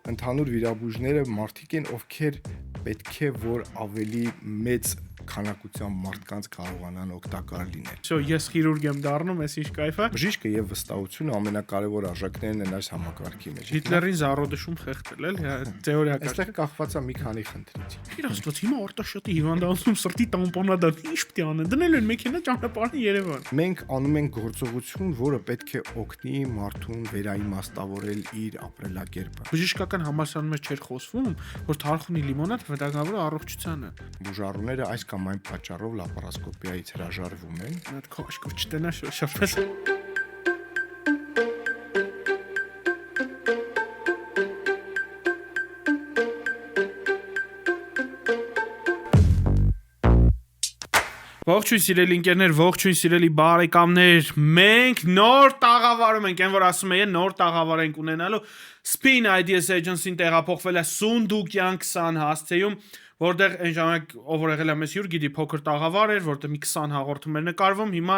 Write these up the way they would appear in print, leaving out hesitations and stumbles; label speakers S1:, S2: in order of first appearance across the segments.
S1: ընդհանուր վիրաբույժները մարդիկ են, ովքեր պետք է որ ավելի մեծ քանակությամբ մարդկանց կարողանան օգտակար լինել։
S2: Շո ես քիրուրգ եմ դառնում, էս ինչ կայֆ է։
S1: Բժիշկը եւ վստահությունը ամենակարևոր արժեքներն են այս համակարգի մեջ։
S2: Հիտլերին զարոդշում խեղդել էլ, թեորիական։
S1: Այստեղ կախված է մի քանի խնդրից։
S2: Իրաստված հիմա արտաշատի հիվանդանոցում սրտի տամպոնադա ինչ պետք է անեն։ Դնել են մեքենա ճանապարհին Երևան։
S1: Մենք անում ենք գործողություն, որը պետք է օգնի մարդուն վերաիմաստավորել իր ապրելակերպը։
S2: Բժշկական համալսարանում մեջ չէր խոսվում, որ թարխունի լիմոնադ վտանգավոր է առողջությանը։
S1: Բուժառուները այս կամ այն պատճառով լապարասկոպիայից հրաժարվում են։
S2: Այդ քո աշկով չտենա շփես։ Ողջույն սիրելի ընկերներ, ողջույն սիրելի բարեկամներ, մենք նոր տաղավարում ենք, այն որ ասում են նոր տաղավար ենք ունենալու, Spin Ideas Agency-ին տեղափոխվել է Սունդուկյան 20 հասցեում, որտեղ այն ժամանակ ով որ եղել է մեզ հյուր գիտի փոքր տաղավար էր, որտեղ մի 20 հաղորդում էր նկարվում, հիմա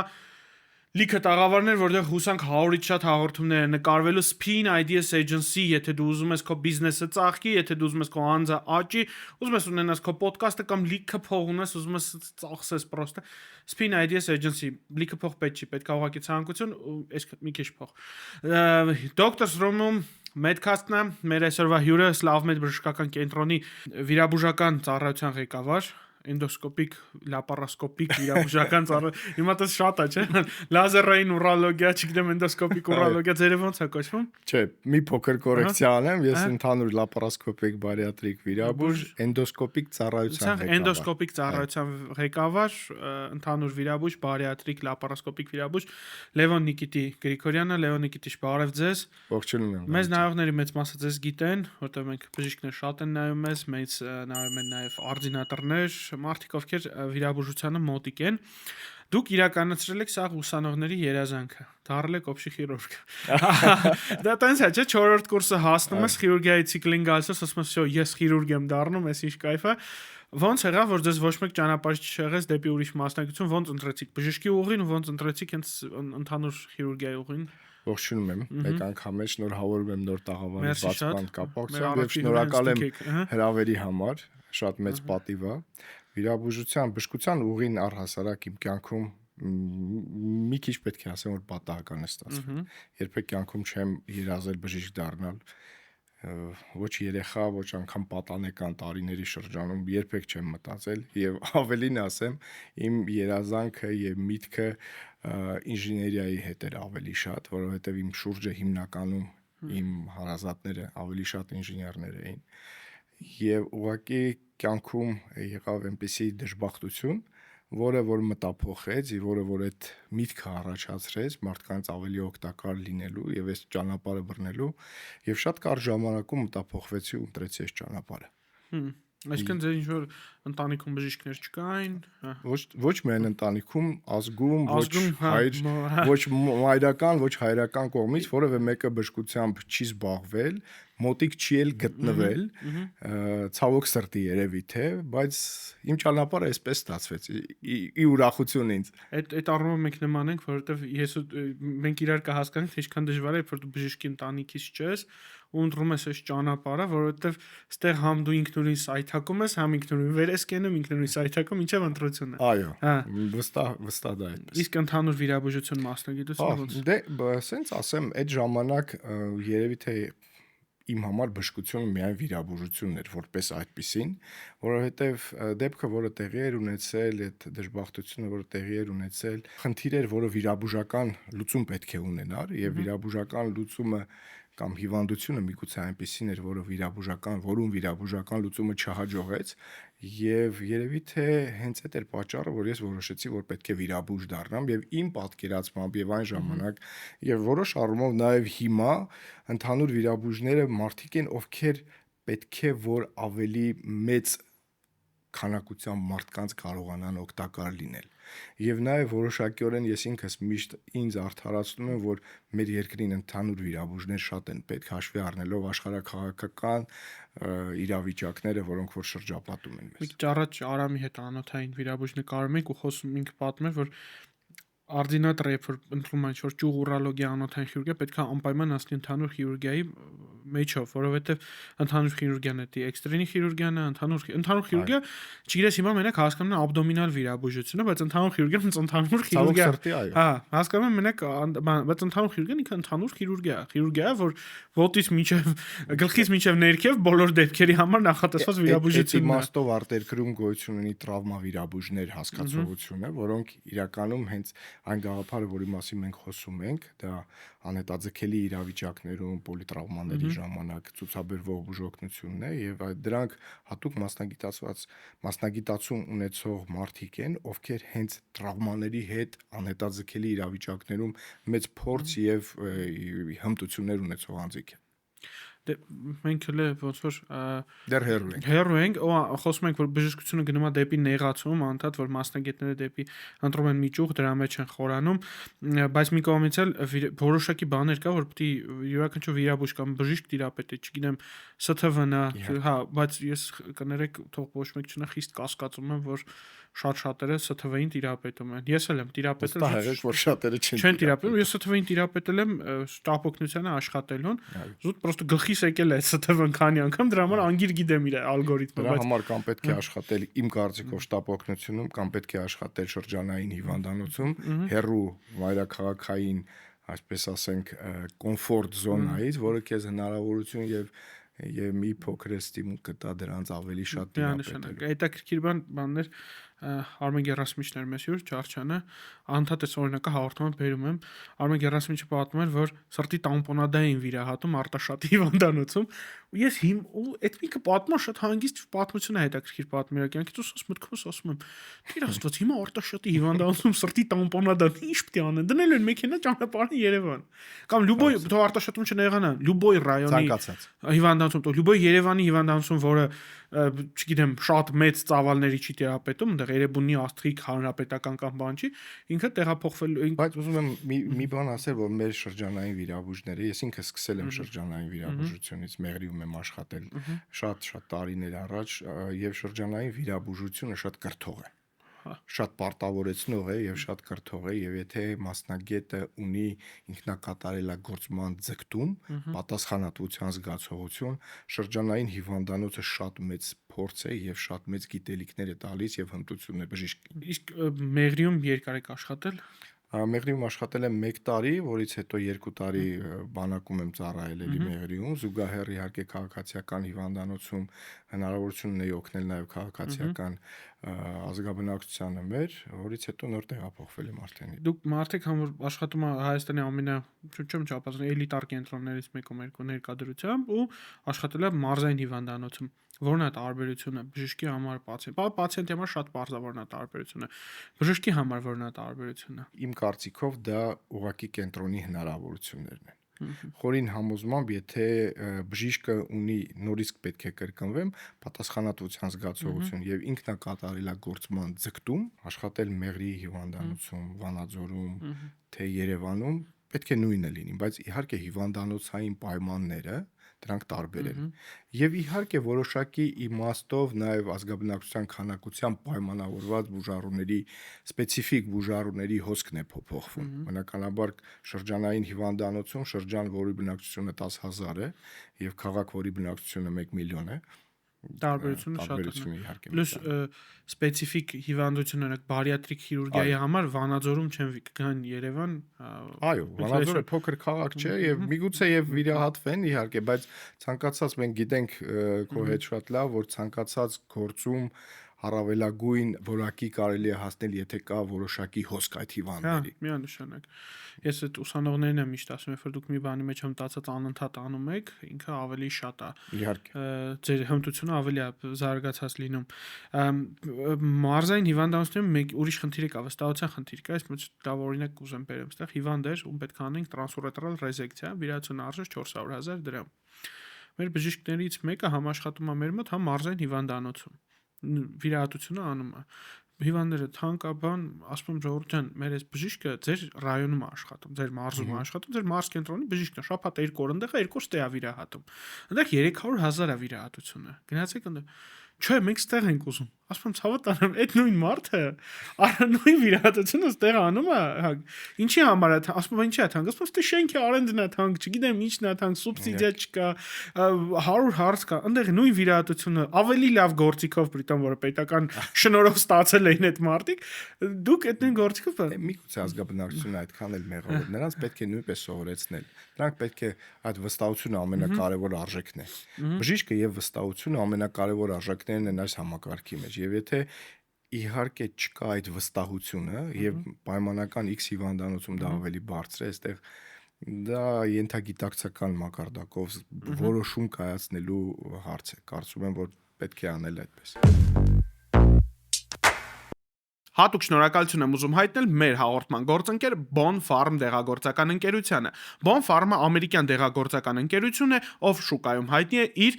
S2: լիքը տաղավարներ, որտեղ հուսանք 100-ից շատ հաղորդումներ են նկարվելու Spin Ideas Agency, եթե դու ուզում ես քո բիզնեսը ծաղկի, եթե դու ուզում ես քո անձը աճի, ուզում ես ունենաս քո ոդկասթը կամ լիքը փող ունես, ուզում ես ծախսես պրոստը, Spin Ideas Agency, լիքը փող պետք չի, պետք է ուղղակի ցանկություն, այս մի քիչ փող։ Doctors Room-ում Medcast-ն է, մեր այսօրվա հյուրը Slavmed բժշկական կենտրոնի վիրաբուժական ծառայության ղեկավար, էնդոսկոպիկ, լապարասկոպիկ վիրաբուժական ծառայություն։ Հիմա դա շատ է, չէ՞։ Լազերային ուրոլոգիա, չգիտեմ, էնդոսկոպիկ ուրոլոգիա, ձերը ոնց է կոչվում։
S1: Չէ, մի փոքր կորեկցիա անեմ, ես ընդհանուր լապարասկոպիկ բարիատրիկ վիրաբույժ, էնդոսկոպիկ ծառայության ղեկավար։
S2: Էնդոսկոպիկ ծառայության ղեկավար, ընդհանուր վիրաբույժ, բարիատրիկ, լապարասկոպիկ վիրաբույժ Լևոն Նիկիտի Գրիգորյանը, Լևոն Նիկիտիչ, բարև ձեզ։
S1: Ողջունում եմ։
S2: Մեզ նայողների մեծ մասը ձեզ գիտեն, որտեղ մենք բժիշկներ շատ են նայում մեզ, մեծ նայում են նաև արտինատորներ, մարդիկ ովքեր վիրաբուժությանը մոտիկ են։ Դուք իրականացրել եք սա ուսանողների երազանքը, դառել եք օբշի խիրուրգ։ Դա տենց է, չէ՞, 4-րդ կուրսը հասնում ես խիրուրգիայի ցիկլին գալիս, ասում ես, ես խիրուրգ եմ դառնում, էս ինչ կայֆ է։ Ոնց եղավ, որ ձեզ ոչ մեկ ճանապարհ չեղեց դեպի ուրիշ մասնակցություն, ոնց ընտրեցիք բժշկի ուղին ու ոնց ընտրեցիք հենց ընդհանուր խիրուրգիայի ուղին։
S1: Ողջունում եմ, մեկ անգամ է շնորհավորում եմ նոր տաղավարի բացման կապակցությամբ եւ շնորհակալ եմ հրավերի համար, շատ մեծ պատիվ է։ Վիրաբուժության, բժշկության ուղին առհասարակ իմ կյանքում մի քիչ պետք է ասեմ, որ պատահական է ստացվել։ Երբեք կյանքում չեմ երազել բժիշկ դառնալ, ոչ երեխա, ոչ անգամ պատանեկան տարիների շրջանում երբեք չեմ մտածել եւ ավելին ասեմ, իմ երազանքը եւ միտքը ինժեներիայի հետ էր ավելի շատ, որովհետեւ իմ շուրջը հիմնականում իմ հարազատները ավելի շատ ինժեներներ էին եւ ուղղակի կյանքում եղավ այնպիսի դժբախտություն, որը որ մտափոխեց, որը որ այդ միտքը առաջացրեց մարդկանց ավելի օգտակար լինելու եւ այս ճանապարհը բռնելու եւ շատ կարճ ժամանակում մտափոխվեցի ու ընտրեցի այս ճանապարհը։
S2: Այսինքն ձեր ինչ որ ընտանիքում բժիշկներ չկային։
S1: Ոչ միայն ընտանիքում, ազգում, ոչ մայրական, ոչ հայրական կողմից, որևէ մեկը բժշկությամբ չի զբաղվել, մոտիկ չի էլ գտնվել, ցավոք սրտի երևի թե, բայց իմ ճանապարհը այսպես ստացվեց, ի ուրախություն ինձ։
S2: Այդ առումով մենք նման ենք, որովհետև մենք իրար կհասկանանք, թե ինչքան դժվար է, որ դու բժշկի ընտանիքից չես ու ընտրում ես այս ճանապարհը, որովհետև ստեղ համ դու ինքնուրույն սայթակում ես, համ ինքնուրույն վեր ես կենում, ինքնուրույն սայթակում, ինչև ընտրությունը։
S1: Այո, վստահ դա այդպես։
S2: Իսկ ընդհանուր վիրաբուժություն մասնագիտությունը ո՞նց։
S1: Դե, ասենց ասեմ, այդ ժամանակ երևի թե իմ համար բժշկությունը միայն վիրաբուժությունն էր որպես այդպիսին, որովհետև դեպքը, որը տեղի էր ունեցել, այդ դժբախտությունը, որը տեղի էր ունեցել, խնդիր էր, որը վիրաբուժական լուծում պետք է ունենար, եւ վիրաբուժական լուծումը կամ հիվանդությունը միգուցե այնպեսին էր, որում վիրաբուժական լուծումը չհաջողեց եւ երևի թե հենց այդ էր պատճառը, որ ես որոշեցի, որ պետք է վիրաբույժ դառնամ եւ իմ պատկերացմամբ եւ այն ժամանակ եւ որոշ առումով նաեւ հիմա ընդհանուր վիրաբույժները մարդիկ են, ովքեր պետք է որ ավելի մեծ քանակությամբ մարդկանց կարողանան օգտակար լինել։ Եվ նաև որոշակիորեն ես ինքս միշտ ինձ արդարացնում եմ, որ մեր երկրին ընդհանուր վիրաբույժներ շատ են պետք հաշվի առնելով աշխարհաքաղաքական իրավիճակները, որոնք որ շրջապատում են մեզ։
S2: Մի քիչ առաջ Արամի հետ անոթային վիրաբույժ նկարում ենք ու խոսում ինքը պատմում էր, որ արդինատորը երբ որ ընտրում է ինչ-որ ճյուղ ուրոլոգիա անոթային խիրուրգիա, պետք է անպայման ասի ընդհանուր խիրուրգիայի մեջով, որովհետեւ ընդհանուր խիրուրգիան է, էքստրենի խիրուրգիանը, ընդհանուր խիրուրգիա, չգիտես հիմա մենակ հասկանում եմ աբդոմինալ վիրաբուժությունը, բայց ընդհանուր խիրուրգիան ընդհանուր խիրուրգիա։ Հա, հասկանում եմ մենակ, բայց ընդհանուր խիրուրգիան ինքը ընդհանուր խիրուրգիա, որ ոտից մինչև գլխից մինչև ներքև բոլոր դեպքերի համար նախատեսված վիրաբուժությունն է։
S1: Իմաստով արտերկրում գոյություն ունի տրավմավիրաբույժներ հասկացողությունը, որոնք իրականում հենց այն գաղափարը, որի մասին մենք խոսում ենք, դա անհետաձգելի իրավիճակներում պոլիտրավմաների ժամանակ ցուցաբերվող բուժօգնությունն է եւ դրանք հատուկ մասնագիտացում ունեցող մարդիկ են, ովքեր հենց տրավմաների հետ անհետաձգելի իրավիճակներում մեծ փորձ եւ հմտություններ ունեցող անձիկ են։
S2: Դե մենք էլ ոնց որ
S1: դեռ
S2: հեռու ենք, խոսում ենք որ բժշկությունը գնում է դեպի նեղացում, անդադ որ մասնագետները դեպի ընտրում են միջուղ, դրա մեջ են խորանում, բայց մի կողմից էլ որոշակի բաներ կա, որ պետք է յուրաքանչյուր վիրաբույժ կամ բժիշկ տիրապետի, չգիտեմ, ՍԹՎ-ն, հա, բայց ես կներեք, թող ոչ մեկ չնա խիստ կասկածում եմ, որ շատ-շատերը ՍԹՎ-ին տիրապետում են։ Ես էլ եմ տիրապետել։
S1: Հստակ որ շատերը
S2: չեն տիրապետում։ Ես ՍԹՎ-ին տիրապետել եմ շտապօգնությանը աշխատելուն։ Զուտ պրոստը գլխիս եկել է ՍԹՎ-ն քանի անգամ, դրա համար անգիր գիտեմ իր ալգորիթմը,
S1: բայց դրա համար կամ պետք է աշխատել իմ կարծիքով շտապօգնությունում, կամ պետք է աշխատել շրջանային հիվանդանոցում, հեռու վայրաքաղաքային, այսպես ասենք, կոմֆորտ զոնայից, որը քեզ հնարավորություն եւ մի փոքր ստիմուլ կտա դրանց ավելի շատ
S2: տիրապետել։ Հետաքրքիր բաններ Արմեն Գերասիմիչն էր մեզ հյուր Չարչյանը, անդադ էս օրինակը հաղորդումը բերում եմ։ Արմեն Գերասիմիչը պատմում էր, որ սրտի տամպոնադա էին վիրահատում Արտաշատի հիվանդանոցում, ու ես ու այդ միկը պատմա շատ հանգիստ պատմություն է հետաքրքիր պատմում իր կյանքից, ու մտքումս ասում եմ, «Տեր Աստված, հիմա Արտաշատի հիվանդանոցում սրտի տամպոնադա ինչ պետք է անեն, դնել են մեքենա ճանապարհին Երևան»։ Կամ Լյուբոյ, թող Արտաշատում չնեղանան, Լյուբոյ ռայոնի հիվանդանոցում, Լյուբոյ Երևանի հիվանդանոցում, որը չգիտեմ, շատ մեծ ծավալների չի տերապետում, այնտեղ Երևանի Աստղիկ հանրապետական կամ բան չի, ինքը տեղափոխվելու։
S1: Բայց ուզում եմ մի բան ասել, որ մեր շրջանային վիրաբույժները, ես ինքս սկսել եմ շրջանային վիրաբուժությունից, Մեղրիում եմ աշխատել շատ տարիներ առաջ, եւ շրջանային վիրաբուժությունը շատ կրթող է։ Շատ պարտավորեցնող է եւ շատ կրթող է, եւ եթե մասնագետը ունի ինքնակատարելագործման ձգտում, պատասխանատվության զգացողություն, շրջանային հիվանդանոցը շատ մեծ փորձ է եւ շատ մեծ գիտելիքներ է տալիս եւ հմտություններ բժիշկին։
S2: Իսկ Մեղրիում երկար եք աշխատել։
S1: Մեղրիում աշխատել եմ 1 տարի, որից հետո 2 տարի բանակում եմ ծառայել էլի Մեղրիում, զուգահեռ իհարկե քաղաքացիական հիվանդանոցում հնարավորություն ունեի օգնել նաև քաղաքացիական ազգաբնակչությանը մեր, որից հետո նոր տեղափոխվել եմ արդեն։
S2: Դուք մարդիկ համ որ աշխատում եք Հայաստանի ամենա չեմ չափազան էլիտար կենտրոններից մեկում երկու ներկայությամբ ու աշխատել եք մարզային հիվանդանոցում։ Որն է տարբերությունը բժշկի համար պացիենտի համար շատ բարձրավորն է տարբերությունը։ Բժշկի համար որն է տարբերությունը։
S1: Իմ կարծիքով դա ուղղակի կենտրոնի հնարավորություններն են։ Խորին համոզմամբ, եթե բժիշկը ունի նորից պետք է կրկնվեմ, պատասխանատվության զգացողություն եւ ինքնակատարելագործման ձգտում, աշխատել Մեղրիի հիվանդանոցում, Վանաձորում, թե Երևանում, պետք է նույնը լինի, բայց իհարկե հիվանդանոցային պայմանները դրանք տարբեր են։ Եվ իհարկե որոշակի իմաստով նաև ազգաբնակչության քանակության պայմանավորված բուժառուների սպეციფიկ բուժառուների հոսքն է փոփոխվում։ Բնականաբար շրջանային հիվանդանոցում շրջան, որի բնակչությունը 10,000 է, եւ քաղաք, որի բնակչությունը 1 միլիոն է,
S2: տարբերությունը շատ
S1: է իհարկե։
S2: Պլյուս սպეციფიկ հիվանդությունները բարիատրիկ քիրուրգիայի համար Վանաձորում չեն գան Երևան։
S1: Այո, Վանաձորը փոքր քաղաք չէ եւ միգուցե եւ վիրահատվեն իհարկե, բայց ցանկացած մենք գիտենք քո հետ շատ լավ, որ ցանկացած գործում առավելագույն որակի կարելի է հասնել, եթե կա որոշակի հոսք այդ հիվանդների։
S2: Հա, միանշանակ։ Ես այդ ուսանողներին եմ միշտ ասում, երբ դուք մի բանի մեջ հմտացած անընդհատ անում եք, ինքը ավելի շատ է։
S1: Իհարկե։
S2: Ձեր հմտությունը ավելի է զարգացած լինում։ Մարզային հիվանդանոցներում մեկ ուրիշ խնդիր կա, վստահության խնդիր կա, ես լավ օրինակ կուզեմ բերեմ, այստեղ հիվանդ էր, ում պետք է անենք տրանսուրետրալ ռեզեկցիա, վիրահատությունը արժեց 400,000 դրամ։ Մեր բժիշկներից մեկը համաշխատում է մեր մոտ համ մարզային հիվանդանոցում։ Վիրահատությունը անում է։ Հիվանդները թանկաբան ասում եմ ժողովուրդ ջան, մեր այս բժիշկը ձեր ռայոնում է աշխատում, ձեր մարզում է աշխատում, ձեր մարզ կենտրոնի բժիշկն է, շաբաթ 2 օր այնտեղ է, 2 օր ստե է վիրահատում։ Այնտեղ 300,000 է վիրահատությունը։ Գնացեք այնտեղ։ Չէ, մենք ստեղ ենք ուզում։ ասում ցավոտ անեմ, այդ նույն մարդը, արա նույն վիրահատությունը ստեղ անում է, հա, ինչի համար է, ասում ինչի է թանկ, ասում ստե շենքի արենդն է թանկ, չգիտեմ ինչն է թանկ, սուբսիդիա չկա, 100 հարց կա, այնտեղ նույն վիրահատությունը ավելի լավ գործիքով, պրիտոմ որ պետական շնորհով ստացել էին այդ մարդիկ, դուք այդ նույն գործիքով
S1: միգուցե ազգաբնակչությունը այդքան էլ մեղավոր, նրանց պետք է նույնպես սովորեցնել, նրանք պետք է այդ վստահությունը ամենակարևոր արժեքն է, բժիշկը եւ վստահությունը ամենակարևոր արժեքներն են այս համակարգի մեջ, եւ եթե իհարկե չկա այդ վստահությունը եւ պայմանական X հիվանդանոցում դա ավելի բարձր է, այստեղ դա ենթագիտակցական մակարդակով որոշում կայացնելու հարց է, կարծում եմ որ պետք է անել այդպես։
S2: Հատուկ շնորհակալություն եմ ուզում հայտնել մեր հաղորդման գործընկեր Bon Farm դեղագործական ընկերությանը։ Bon Farm-ը ամերիկյան դեղագործական ընկերություն է, ով շուկայում հայտնի է իր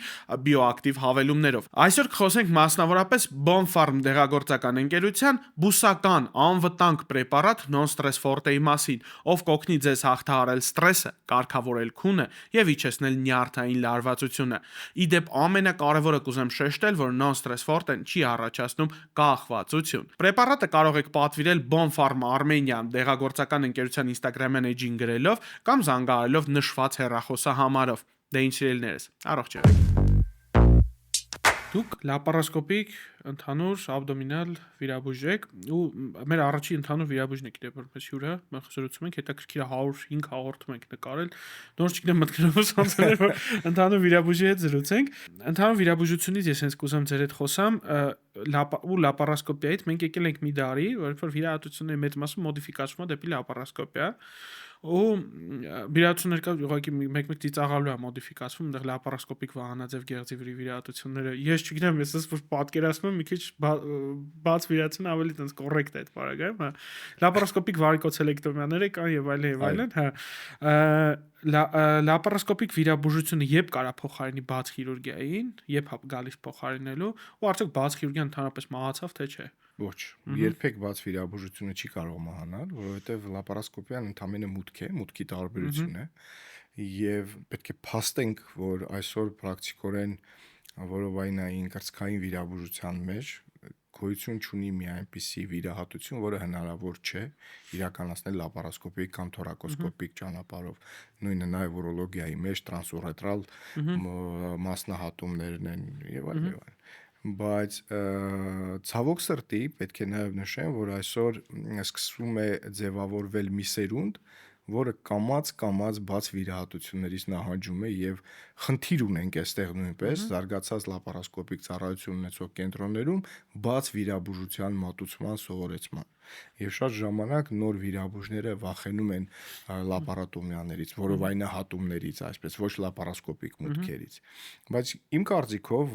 S2: բիոակտիվ հավելումներով։ Այսօր կխոսենք մասնավորապես Bon Farm դեղագործական ընկերության բուսական անվտանգ պրեպարատ Non-Stress Forte-ի մասին, ով կօգնի ձեզ հաղթահարել ստրեսը, կարգավորել քունը եւ իջեցնել նյարդային լարվածությունը։ Ի դեպ ամենակարևորը կուզեմ շեշտել, որ Non-Stress Forte-ն չի առաջացնում կախվածություն։ Պրեպարատը կարող եք պատվիրել Bon Farm Armenia դեղագործական ընկերության Instagram-ին էջին գրելով կամ զանգահարելով նշված հեռախոսահամարով։ Դե ինչ սիրելիներս, առողջ եղեք։ Դուք լապարասկոպիկ ընդհանուր աբդոմինալ վիրաբույժ եք ու մեր առաջի ընդհանուր վիրաբույժն եք դեպի որպես հյուրը, մենք զրուցում ենք, հետաքրքիր 105 հաղորդում ենք նկարել։ Նոր չգիտեմ մտքերով սանցել որ ընդհանուր վիրաբույժի հետ զրուցենք։ Ընդհանուր վիրաբույժությունից ես հենց կուզեմ ձեր հետ խոսամ ու լապարասկոպիայից մենք եկել ենք մի դարի, որովհետեւ վիրահատությունների մեծ մասը մոդիֆիկացվում է դեպի լապարասկոպիա։ Ու վիրահատություններ կա ուղղակի մեկ-մեկ ծիծաղալու է մոդիֆիկացվում, այնտեղ լապարասկոպիկ վահանաձև գեղձի վիրահատությունները։ Ես չգիտեմ, ես ասես որ պատկերացնում եմ մի քիչ բաց վիրահատությունը ավելի տենց կոռեկտ է այդ բaragայում, հա։ Լապարասկոպիկ վարիկոցելեկտոմիաները կան եւ այլն, հա։ Լապարասկոպիկ վիրաբուժությունը երբ կարա փոխարինի բաց խիրուրգիային, երբ գալիս փոխարինելու, ու արդյոք բաց խիրուրգիան ընդհանրապես մահացավ թե չէ։
S1: Ոչ, երբեք բաց վիրաբուժությունը չի կարող մահանալ, որովհետև լապարասկոպիան ընդամենը մուտք է, մուտքի տարբերություն է, եւ պետք է փաստենք, որ այսօր պրակտիկորեն որովայնային կրծքային վիրաբուժության մեջ գոյություն չունի մի այնպիսի վիրահատություն, որը հնարավոր չէ իրականացնել լապարասկոպիկ կամ թորակոսկոպիկ ճանապարհով։ Նույնը նաև ուրոլոգիայի մեջ տրանսուրետրալ մասնահատումներն են եւ այլն։ Բայց ցավոք սրտի պետք է նաև նշեմ, որ այսօր սկսվում է ձևավորվել մի սերունդ, որը կամած բաց վիրահատություններից նահանջում է եւ խնդիր ունենք այստեղ նույնպես զարգացած լապարասկոպիկ ծառայություն ունեցող կենտրոններում բաց վիրաբուժության մատուցման սովորեցման եւ շատ ժամանակ նոր վիրաբույժները վախենում են լապարատոմիաներից, որովայնահատումներից, այսպես ոչ լապարասկոպիկ մուտքերից, բայց իմ կարծիքով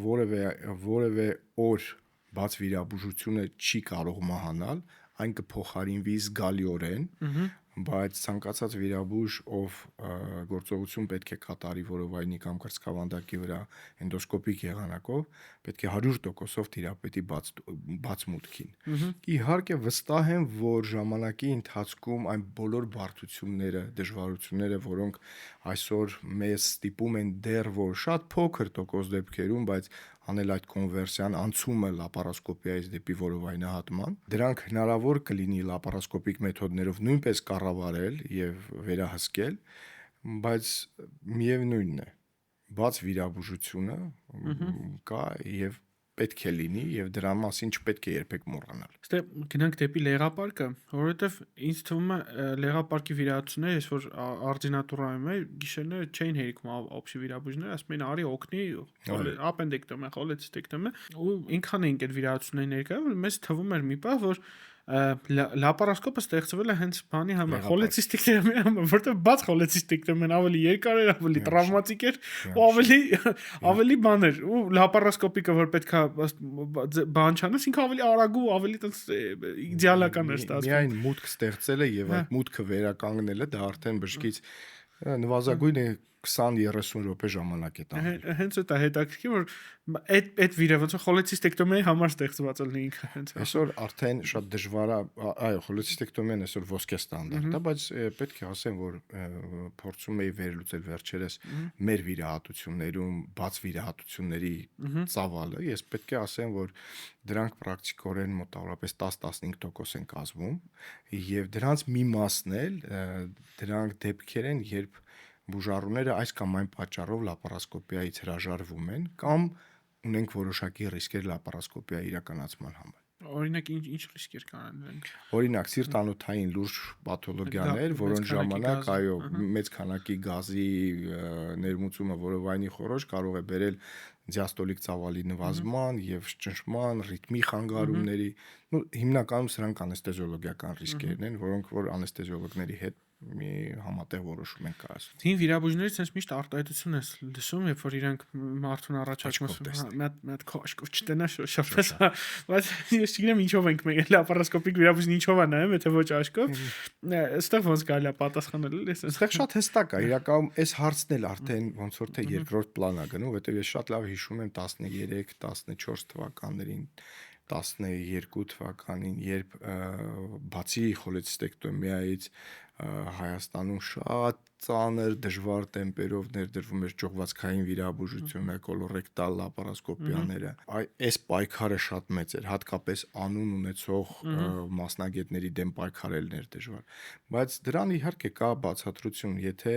S1: որևէ օր բաց վիրաբուժությունը չի կարող մահանալ, այն կփոխարինվի զգալիորեն, բայց ցանկացած վիրաբույժ, ով գործողություն պետք է կատարի որովայնի կամ կրծքավանդակի վրա էնդոսկոպիկ եղանակով, պետք է 100%-ով թիրապետի բաց մուտքին։ Իհարկե վստահ եմ, որ ժամանակի ընթացքում այն բոլոր բարդությունները, դժվարությունները, որոնք այսօր մեզ ստիպում են դեռ որ շատ փոքր տոկոս դեպքերում, բայց անել այդ կոնվերսիան, անցումը լապարասկոպիայից դեպի որովայնահատման, դրանք հնարավոր կլինի լապարասկոպիկ մեթոդներով նույնպես կառավարել եւ վերահսկել, բայց միևնույնն է, բաց վիրաբուժությունը կա եւ պետք է լինի եւ դրա մասին չպետք է երբեք մոռանալ։
S2: Ստե գնանք դեպի լեղապարկը, որովհետեւ ինձ թվում է լեղապարկի վիրահատությունները, ես որ արձինատուրայում եմ, գիշերները չէին հերիքում օպշի վիրաբույժները, ասում էին արի օգնի, ապենդեկտոմիա, խոլեցիստեկտոմիա, ու ինքան էինք այդ վիրահատությունների ներկայ, որ մեզ թվում էր մի պահ, որ լապարասկոպը ստեղծվել է հենց բանի համար, խոլեցիստեկտոմիայի համար, որտեղ բաց խոլեցիստեկտոմիան ավելի երկար էր, ավելի տրավմատիկ էր, ու ավելի բան էր, ու լապարասկոպիկը որ պետքա բան չանես, ինքը ավելի արագ ու ավելի տենց իդեալական էր ստացվում։
S1: Միայն մուտք ստեղծելը եւ այդ մուտքը վերականգնելը դա արդեն բժշկից նվազագույնը 20-30 րոպե ժամանակ է տանում։
S2: Հենց այդ է հետաքրքիր, որ այդ վիրավորությունը խոլեցիստեկտոմիայի համար ստեղծված է ինքը հենց։
S1: Այսօր արդեն շատ դժվար է, այո, խոլեցիստեկտոմիան այսօր ոսկե ստանդարտ է, բայց պետք է ասեմ, որ փորձում էի վերլուծել վերջերս մեր վիրահատություններում բաց վիրահատությունների ծավալը, ես պետք է ասեմ, որ դրանք պրակտիկորեն մոտավորապես 10-15% են կազմում, եւ դրանց մի մասն էլ դրանք դեպքեր են, երբ բուժառուները այս կամ այն պատճառով լապարասկոպիայից հրաժարվում են կամ ունենք որոշակի ռիսկեր լապարասկոպիայի իրականացման համար։
S2: Օրինակ ինչ ռիսկեր կան դրանք։
S1: Օրինակ սիրտանոթային լուրջ պաթոլոգիաներ, որոնց ժամանակ այո, մեծ քանակի գազի ներմուծումը որովայնի խորոջ կարող է բերել դիաստոլիկ ծավալի նվազման եւ ճնշման, ռիթմի խանգարումների, հիմնականում սրանք անեստեզիոլոգիական ռիսկերն են, որոնք որ անեստեզիոլոգների հետ մի համատեղ որոշում են կայացնում։
S2: Թին վիրաբույժներից sense միշտ արտահայտություն է լսում, երբ որ իրանք մարդուն առաջարկում մեծ քաշկով չտենա շփես, բայց ես չգիտեմ ինչով ենք մենք լապարասկոպիկ վիրաբույժն ինչով է նայում, եթե ոչ աշկով, այստեղ ոնց կարելի է պատասխանել,
S1: այստեղ շատ հստակ է, իրականում այս հարցն էլ արդեն ոնց որ թե երկրորդ պլան է գնում, որովհետև ես շատ լավ հիշում եմ 13-14 թվականներին 12 թվականին, երբ բացի խոլեցիստեկտոմիայից Հայաստանում շատ ծանր դժվար տեմպերով ներդրվում էր ճողվածքային վիրաբուժությունը, կոլորեկտալ լապարասկոպիաները։ Այս պայքարը շատ մեծ էր, հատկապես անուն ունեցող մասնագետների դեմ պայքարելն էր դժվար։ Բայց դրան իհարկե կա բացատրություն, եթե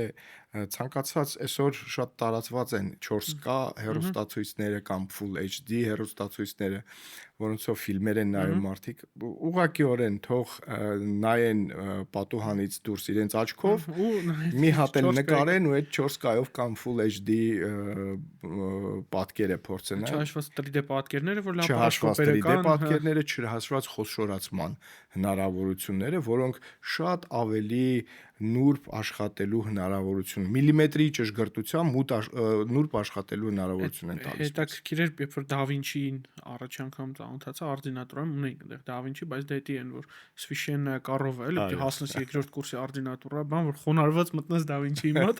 S1: ցանկացած այսօր շատ տարածված են 4K հեռուստացույցները կամ Full HD հեռուստացույցները, որոնցով ֆիլմեր են նայում մարդիկ, ուղղակիորեն թող նայեն պատուհանից դուրս իրենց աչքով, մի հատ էլ նկարեն ու այդ 4K-ով կամ Full HD պատկերը փորձեն,
S2: չհաշված 3D պատկերները, որ
S1: լապարասկոպերը կան, 3D պատկերները, չհաշված խոսշորացման հնարավորությունները, որոնք շատ ավելի նուրբ աշխատելու հնարավորություն, միլիմետրի ճշգրտությամբ նուրբ աշխատելու հնարավորություն են տալիս։
S2: Հետաքրքիր էր, երբ որ Da Vinci-ին առաջ անգամ ծանոթացա, արդինատուրայում ունենք այնտեղ Da Vinci, բայց դա դի են, որ Священная корова, էլի հասնես երկրորդ կուրսի արդինատուրա, բան, որ խոնարհված մտնես Da Vinci-ի մոտ,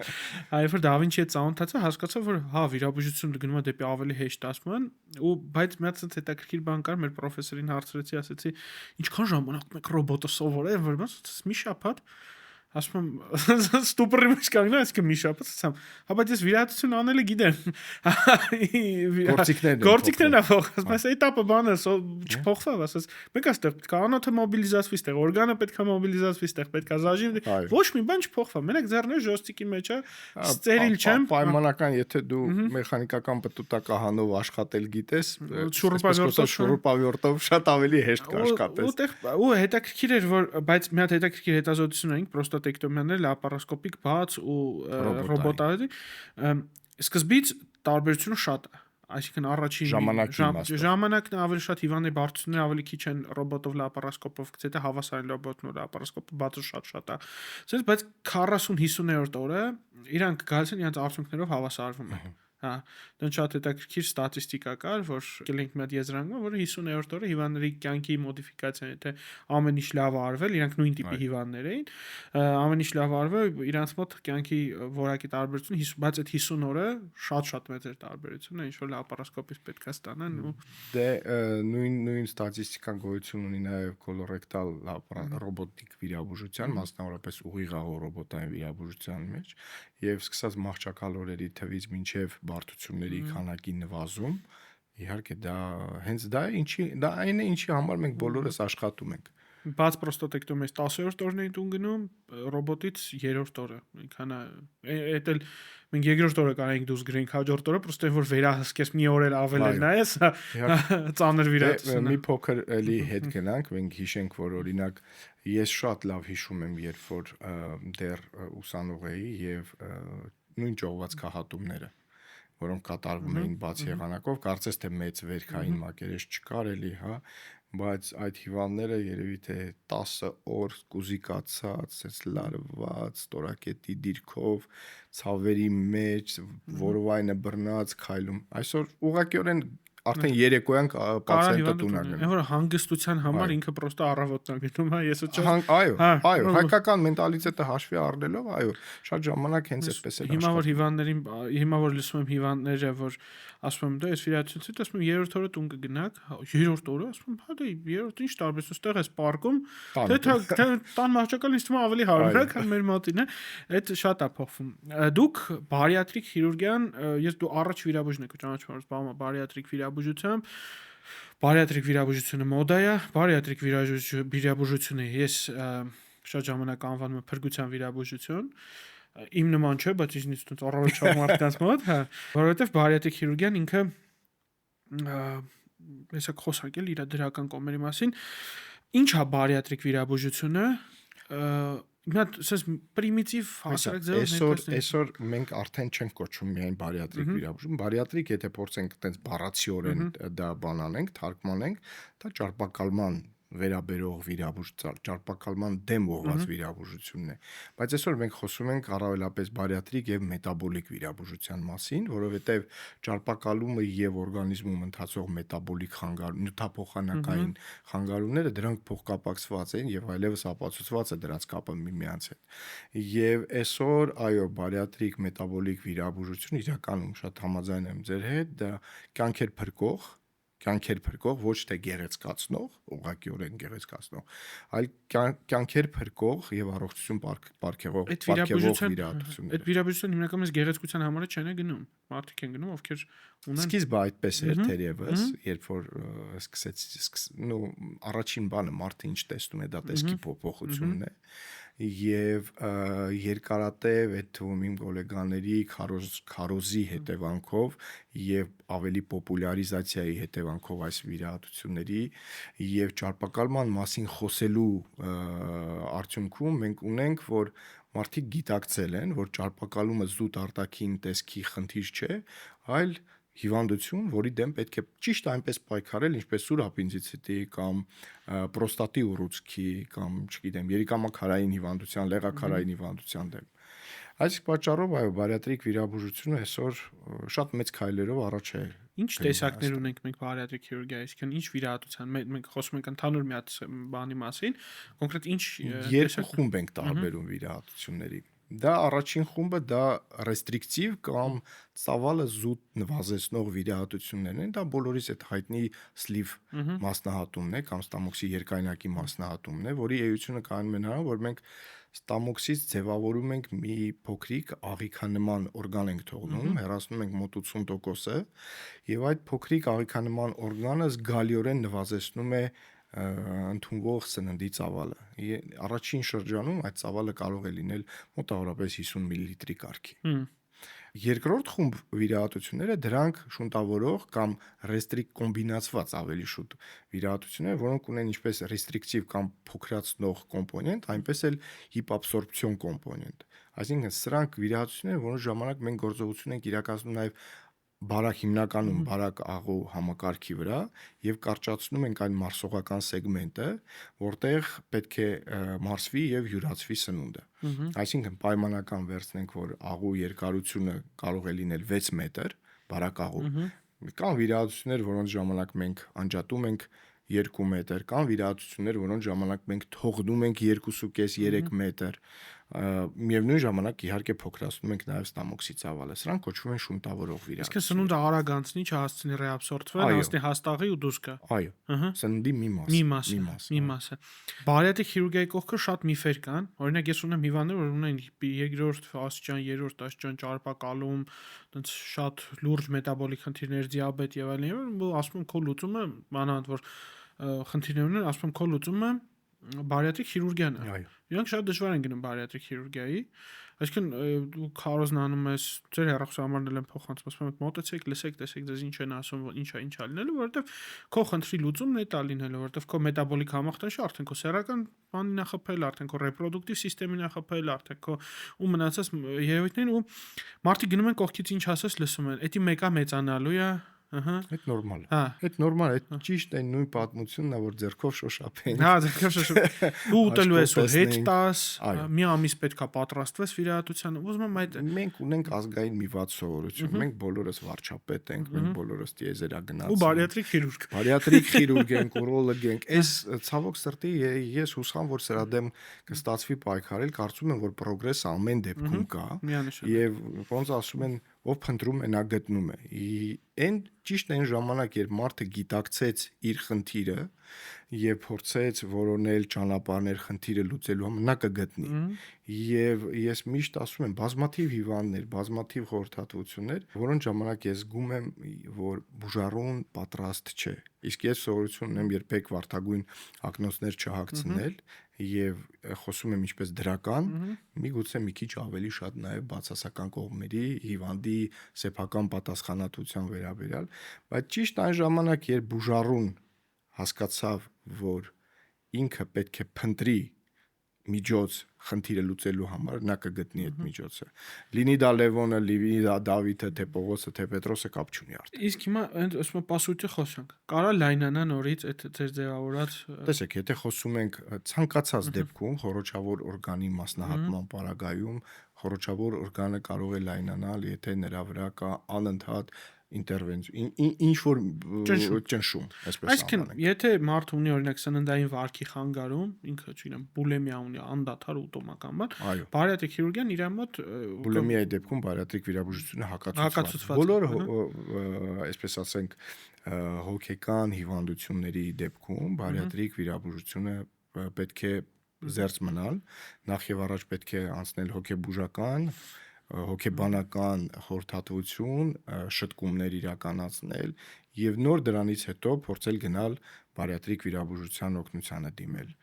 S2: այլ որ Da Vinci-ի հետ ծանոթացա, հասկացա, որ հա, վիրաբուժությունը գնում է դեպի ավելի հեշտացման, ու բայց մի հատ հետաքրքիր բան կար, մեր պրոֆեսորին հարցրեցի, ասեցի, ինչքան ժամանակ մեկ ռոբոտը սովորել, որ մի շաբաթ ասում եմ ստուպրի մեջ կանգնա, այսինքն մի շաբաթ ասեմ, հա բայց ես վիրահատություն անելը գիտեմ։ Գործիքներն է փոխված, բայց էտապը բանը չփոխվավ, ասես, մեկ այստեղ պետք է անոթը մոբիլիզացվի, այստեղ օրգանը պետք է մոբիլիզացվի, այստեղ պետք է զաժին, ոչ մի բան չփոխվա, մենակ ձեռները ժոստիկի մեջ է, ստերիլ չեմ։
S1: Պայմանական, եթե դու մեխանիկական պտուտակահանով աշխատել գիտես, շուրուպավյորտով շատ ավելի հեշտ կաշխատես։
S2: Ու հետաքրքիր էր, որ բայց մի հատ հետաքրքիր հետազոտություն ունենք պրոստատեկտոմիաներ լապարասկոպիկ բաց ու ռոբոտային սկզբից տարբերությունը շատ է, այսինքն առաջին ժամանակն ավելի շատ հիվանդների բարդությունները ավելի քիչ են ռոբոտով լապարասկոպով գցել, հավասարին ռոբոտն ու լապարասկոպը բացը շատ է։ Սենց բայց 40-50-րդ օրը իրանք գալիս են իրենց արդյունքներով հավասարվում են։ Հա, դեռ շատ հետաքրքիր ստատիստիկա կար, որ գլենք մի հատ եզրանկում, որը 50-րդ օրը հիվանդների կյանքի մոդիֆիկացիան, եթե ամեն ինչ լավ արվել, իրանք նույն տիպի հիվանդներ էին, ամեն ինչ լավ արվել, իրանց մոտ կյանքի որակի տարբերությունը, բայց այդ 50 օրը շատ մեծ էր տարբերությունը, ինչ որ լապարասկոպից պետք է ստանան ու
S1: դե նույն ստատիստիկան գոյություն ունի նաև կոլորեկտալ ռոբոտիկ վիրաբուժության, մասնավորապես ուղիղահող ռոբոտային վիրաբուժության մեջ, եւ սկսած մահճակալորերի թվից մինչեւ բարդությունների քանակի նվազում, իհարկե դա հենց դա այն է, ինչի համար մենք բոլորս աշխատում ենք։
S2: Բաց պրոստատեկտոմիայից 10-րդ օրն էին տուն գնում, ռոբոտից 3-րդ օրը։ Այնքան էդ էլ մենք երկրորդ օրը կարենք դուրս գրենք, հաջորդ օրը պրոստե որ վերահսկես մի օր էլ ավել էր նայես, ծանր վիրահատություն։
S1: Մի փոքր էլի հետ գնանք, մենք հիշենք, որ օրինակ ես շատ լավ հիշում եմ, երբ որ դեռ ուսանող էի եւ նույն ճողվածքահատումները, որոնք կատարվում էին բաց եղանակով, կարծես թե մեծ վերքային մակերես չկար էլի, հա, բայց այդ հիվանդները երևի թե 10 օր կուզիկացած, այս լարված, ստորակետի դիրքով, ցավերի մեջ, որովայնը բռնած քայլում։ Այսօր ուղղակիորեն Արդեն երեկոյան պացիենտը տուն է
S2: Այն
S1: գնում։
S2: որ հանգստության համար ինքը պրոստը առավոտն է գնում, հա, ես
S1: Այո, հայկական մենտալիտետը հաշվի առնելով, այո, շատ ժամանակ հենց այդպես էլ
S2: հիմա որ լսում եմ հիվանդները, որ ասում եմ, դե այս վիրահատությունից ասում եմ երրորդ օրը տուն կգնաք, երրորդ օրը ասում եմ, հա դե երրորդ ինչ տարբերություն, ստեղ ես պարկում, թե տան մահճակալն ինձ թվում է ավելի հարմար է, քան մեր մոտին է, այդ շատ է փոխվում։ Դուք բարիատրիկ խիրուրգիան, դու առաջ վիրաբույժն եք ճանաչում, որ զբաղվում եք բարիատրիկ վիրաբուժությամբ, բարիատրիկ վիրաբուժությունը մոդա է, բարիատրիկ վիրաբուժությունը ես շատ ժամանակ անվանում եմ փրկության վիրաբուժություն, իմ նման չէ, բայց ինձ ցույց առավոտ շատ մարդկանց մոտ, հա, որովհետև բարիատրիկ խիրուրգիան ինքը հեսա խոսակել իր դրական կողմերի մասին, ինչ է բարիատրիկ վիրաբուժությունը, մի հատ ասես պրիմիտիվ հասարակ ձևով
S1: այսօր մենք արդեն չենք կոչում միայն բարիատրիկ վիրաբուժում, բարիատրիկ եթե փորձենք այտենց բառացիորեն դա բանանենք, թարգմանենք, դա ճարպակալման վերաբերող ճարպակալման դեմ ուղղված վիրաբուժությունն է, բայց այսօր մենք խոսում ենք առավելապես բարիատրիկ եւ մետաբոլիկ վիրաբուժության մասին, որովհետեւ ճարպակալումը եւ օրգանիզմում ընթացող մետաբոլիկ նյութափոխանակային խանգարումները դրանք փոխկապակցված են եւ այլևս ապացուցված է դրանց կապը միմյանց հետ։ Եվ այսօր այո, բարիատրիկ մետաբոլիկ վիրաբուժությունը իրականում շատ համաձայն եմ ձեր հետ, դա կյանքեր փրկող, ոչ թե գեղեցկացնող, ուղղակիորեն գեղեցկացնող, այլ կյանքեր փրկող եւ առողջություն պարգևող վիրահատություն։
S2: Այդ վիրաբուժությունը հիմնականում գեղեցկության համար չեն գնում։ Մարդիկ են գնում, ովքեր ունեն
S1: սկիզբը այդպես էր թերևս, երբ որ առաջին բանը մարդը ինչ տեսնում է, դա տեսքի փոփոխությունն է եւ երկարատև այդ թվում իմ գոլեգաների քարոզի հետևանքով եւ ավելի պոպուլարիզացիայի հետևանքով այս վիրահատությունների եւ ճարպակալման մասին խոսելու արդյունքում մենք ունենք, որ մարդիկ գիտակցել են, որ ճարպակալումը զուտ արտաքին տեսքի խնդիր չէ, այլ հիվանդություն, որի դեմ պետք է ճիշտ այնպես պայքարել, ինչպես սուր ապենդիցիտի կամ պրոստատի ուռուցքի կամ, չգիտեմ, երիկամաքարային հիվանդության, լեղաքարային հիվանդության դեմ։ Այս պատճառով այո, բարիատրիկ վիրաբուժությունը այսօր շատ մեծ քայլերով առաջ է։
S2: Ինչ տեսակներ ունենք մենք բարիատրիկ խիրուրգիայի, այսինքն ինչ վիրահատության, մենք խոսում ենք ընդհանուր մի հատ բանի մասին, կոնկրետ ինչ
S1: երկու խումբ ենք տարբերում վիրահատությունների։ Դա առաջին խումբը դա ռեստրիկտիվ կամ ծավալը զուտ նվազեցնող վիրահատություններն են, դա բոլորիս այդ հայտնի սլիվ մասնահատումն է կամ ստամոքսի երկայնակի մասնահատումն է, որի էությունը կայանում է նրան, որ մենք ստամոքսից ձևավորում ենք մի փոքրիկ աղիքանման օրգան ենք թողնում, հեռացնում ենք մոտ 80%-ը, եւ այդ փոքրիկ աղիքանման օրգանը զգալիորեն նվազեցնում է ընդունվող սննդի ծավալը։ Առաջին շրջանում այդ ծավալը կարող է լինել մոտավորապես 50 մլ կարգի։ Երկրորդ խումբ վիրահատությունները դրանք շունտավորող կամ կոմբինացված ավելի շուտ վիրահատություններ, որոնք ունեն ինչպես ռեստրիկտիվ կամ փոքրացնող կոմպոնենտ, այնպես էլ հիպաբսորբցիոն կոմպոնենտ։ Այսինքն սրանք վիրահատություններ, որոնց ժամանակ մենք գործողություն ենք իրականացնում նաև հիմնականում բարակ աղու համակարգի վրա եւ կարճացնում ենք այն մարսողական սեգմենտը, որտեղ պետք է մարսվի եւ յուրացվի սնունդը։ Այսինքն պայմանական վերցնենք, որ աղու երկարությունը կարող է լինել 6 մետր, բարակ աղու։ Կան վիրահատություններ, որոնց ժամանակ մենք անջատում ենք 2 մետր, կան վիրահատություններ, որոնց ժամանակ մենք թողնում ենք 2.5-3 մետր, միևնույն ժամանակ իհարկե փոքրացնում ենք նաև ստամոքսի ծավալը։ Սրանք կոչվում են շունտավորող վիրահատություններ։
S2: Իսկ սնունդը արագ անցնի, չհասցնի ռեաբսորբվել, հասնի հաստաղի ու դուրս գա։
S1: Այո։ Սննդի մի մասը։
S2: Բարիատրիկ խիրուրգիայի կողքեր շատ միֆեր կան։ Օրինակ ես ունեմ հիվանդներ, որ ունեն երկրորդ աստիճան, երրորդ աստիճան ճարպակալում, այնց շատ լուրջ մետաբոլիկ խնդիրներ, դիաբետ եւ այլն, ասում են քո լուծումը, մանավանդ որ խնդիրներ ունեն, ասում եմ քո լուծումը բարիատրիկ խիրուրգիան է։ Իրանք շատ դժվար են գնում բարիատրիկ խիրուրգիայի, այսինքն դու քարոզն անում ես, ձեր հեռախոսահամարն են փոխանցում, ասում եմ մոտեցեք, լսեք, տեսեք ձեզ ինչ են ասում, ինչա լինելու, որովհետև քո խնդրի լուծումն է տա լինելու, որովհետև քո մետաբոլիկ համախտանշը արդեն քո սեռական բանին է խփել, արդեն քո ռեպրոդուկտիվ սիստեմին է խփել, արդեն քո ու մնացած երևույթներին ու մարդիկ գնում են կողքից ինչ ասես լսում են, էդի մեկա մեծանալու է ահա
S1: Այդ նորմալ է։
S2: Հա
S1: Այդ նորմալ է, այդ ճիշտ այն նույն պատմությունն է, որ ձեռքով շոշափեն։
S2: Հա դեռ դու ուտելու ես ու հետ տաս
S1: Այո։
S2: մի ամիս պետքա պատրաստվես վիրահատության ուզում եմ այդ
S1: Մենք ունենք ազգային մի վատ սովորություն։ Մենք բոլորս վարչապետ ենք, մենք բոլորս տիեզերագնաց
S2: ու բարիատրիկ խիրուրգ
S1: բարիատրիկ խիրուրգ ենք, ուրոլոգ ենք։ Այս ցավոք սրտի ես հուսամ, որ սրա դեմ կստացվի պայքարել, կարծում եմ, որ պրոգրեսը ամեն դեպքում կա։
S2: միանշանակ
S1: Եվ ոնց ասում են, ով փնտրում է, նա գտնում է։ Այն ճիշտ այն ժամանակ, երբ մարդը գիտակցեց իր խնդիրը եւ փորձեց որոնել ճանապարհներ խնդիրը լուծելու համար, նա կգտնի։ Եվ ես միշտ ասում եմ, բազմաթիվ հիվանդներ, բազմաթիվ խորհրդատվություններ, որոնց ժամանակ ես զգում եմ, որ բուժառուն պատրաստ չէ։ Իսկ ես սովորություն ունեմ երբեք վարդագույն ակնոցներ չհագցնել եւ խոսում եմ ինչպես դրական, միգուցե մի քիչ ավելի շատ նաեւ բացասական կողմերի, հիվանդի սեփական պատասխանատվության վերաբերյալ, բայց ճիշտ այն ժամանակ, երբ բուժառուն հասկացավ, որ ինքը պետք է փնտրի միջոց խնդիրը լուծելու համար, նա կգտնի այդ միջոցը։ Լինի դա Լևոնը, լինի դա Դավիթը, թե Պողոսը, թե Պետրոսը կապ չունի արդեն։
S2: իսկ հիմա այնց ասում եմ պասուտի խոսանք կարա լայնանա նորից այդ ձեր ձևավորած
S1: Տեսեք, եթե խոսում ենք ցանկացած դեպքում խորոչավոր օրգանի մասնահատման պարագայում, խորոչավոր օրգանը կարող է լայնանալ, եթե նրա վրա կա անընդհատ ինտերվենցիա, ինչ որ ճնշում, այսպես
S2: Այսինքն,
S1: անվանենք։
S2: եթե մարդ ունի օրինակ սննդային վարքի խանգարում, ինքը, չգիտեմ, բուլեմիա ունի, անդադար ուտոմական բան,
S1: Այո,
S2: բարիատրիկ խիրուրգիան իր մոտ
S1: բուլեմիայի դեպքում բարիատրիկ վիրաբուժությունը
S2: Հակացուցված,
S1: բոլոր այսպես ասենք հոգեկան հիվանդությունների դեպքում բարիատրիկ վիրաբուժությունը պետք է զերծ մնալ, նախ եւ առաջ պետք է անցնել հոգեբուժական, հոգեբանական խորհրդատվություն, շտկումներ իրականացնել եւ նոր դրանից հետո փորձել գնալ բարիատրիկ վիրաբուժության օգնությանը դիմել։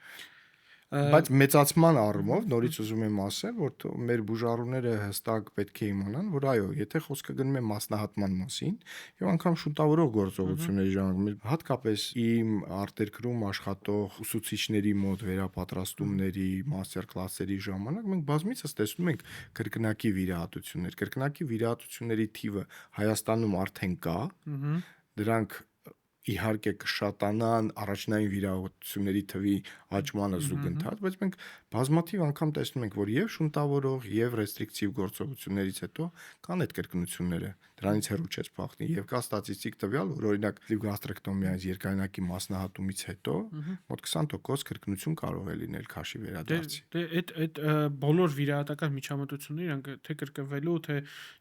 S1: Բայց մեծացման առումով նորից ուզում եմ ասել, որ մեր բուժառուները հստակ պետք է իմանան, որ այո, եթե խոսքը գնում է մասնահատման մասին, եւ անգամ շուտավորող գործողությունների ժամանակ, հատկապես իմ արտերկրում աշխատող ուսուցիչների մոտ վերապատրաստումների, մաստեր կլասերի ժամանակ մենք բազմիցս տեսնում ենք կրկնակի վիրահատություններ։ Կրկնակի վիրահատությունների թիվը Հայաստանում արդեն կա, դրանք իհարկե կշատանան առաջնային վիրահատությունների թվի աճմանը զուգընթաց, բայց մենք բազմաթիվ անգամ տեսնում ենք, որ եւ շունտավորող եւ ռեստրիկտիվ գործողություններից հետո կան այդ կրկնությունները, դրանից հեռու չես փախնի եւ կա ստատիստիկ տվյալ, որ օրինակ լիվգաստրեկտոմիայից երկայնակի մասնահատումից հետո մոտ 20% կրկնություն կարող է լինել քաշի վերադարձի։
S2: Դե այդ բոլոր վիրահատական միջամտությունները իրանք թե կրկնվելու, թե,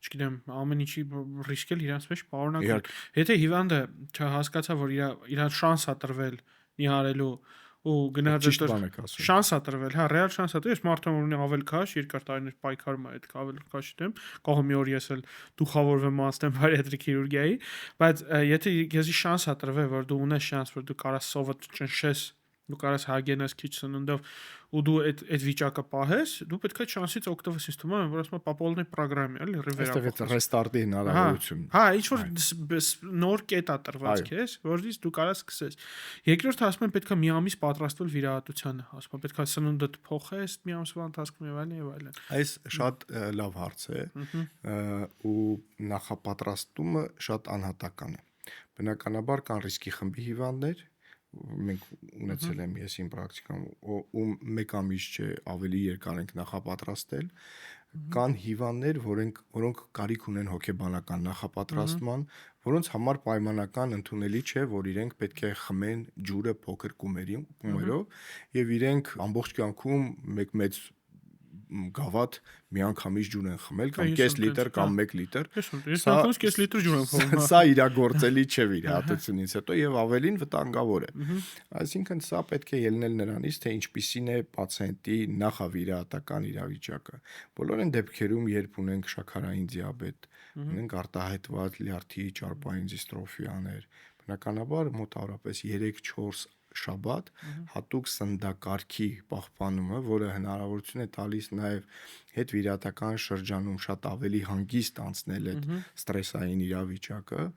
S2: չգիտեմ, ամեն ինչի ռիսկել իրանց մեջ պարունակել։ Եթե հիվանդը չհասկացա, որ իր շանս է տրվել նիհարելու ու գնաց շանս է տրվել, հա, ռեալ շանս է տրվել, ես մարդը ունի ավել քաշ, երկար տարիներ պայքարում է այդ ավել քաշի դեմ, կարող մի օր ես էլ դուխավորվեմ անցնեմ բարիատրիկ խիրուրգիայի, բայց եթե քեզի շանս է տրվել, որ դու ունես շանս, որ դու կարաս սովը ճնշես, դու կարաս հագենաս քիչ սննդով ու դու այդ վիճակը պահես, դու պետք է շանսից օգտվես, ինձ թվում է, որ ասում է պապոլնի պրոգրամի, էլի
S1: Այստեղ ռեստարտի հնարավորություն։
S2: Հա, ինչ որ նոր կետ է տրված քեզ, որից դու կարաս սկսես։ Երկրորդը ասում են պետք է մի ամիս պատրաստվել վիրահատությանը, ասում են պետք է սնունդդ փոխես մի ամսվա ընթացքում եւ այլն։
S1: Այս շատ լավ հարց է ու նախապատրաստումը շատ անհատական է։ Բնականաբար կան ռիսկի խմբի հիվանդներ, մենք ունեցել եմ ես իմ պրակտիկայում, ում մեկ ամիս չէ ավելի երկար ենք նախապատրաստել, կան հիվանդներ, որոնք կարիք ունեն հոգեբանական նախապատրաստման, որոնց համար պայմանական ընդունելի չէ, որ իրենք պետք է խմեն ջուրը փոքր կումերով եւ իրենք ամբողջ կյանքում մեծ գավաթ միանգամից ջուր են խմել կամ կես լիտր կամ 1 լիտր։
S2: Ես նույնպես կես լիտր ջուր եմ խմում։
S1: Սա իրագործելի չէ վիրահատությունից հետո եւ ավելին վտանգավոր է։ Այսինքն սա պետք է ելնել նրանից, թե ինչպիսին է պացիենտի նախավիրահատական իրավիճակը։ Բոլոր այն դեպքերում, երբ ունենք շաքարային դիաբետ, ունենք արտահայտված լյարդի ճարպային դիստրոֆիաներ, բնականաբար մոտավորապես 3-4 շաբաթ հատուկ սննդակարգի պահպանումը, որը հնարավորություն է տալիս նաև հետ վիրահատական շրջանում շատ ավելի հանգիստ անցնել այդ ստրեսային իրավիճակը,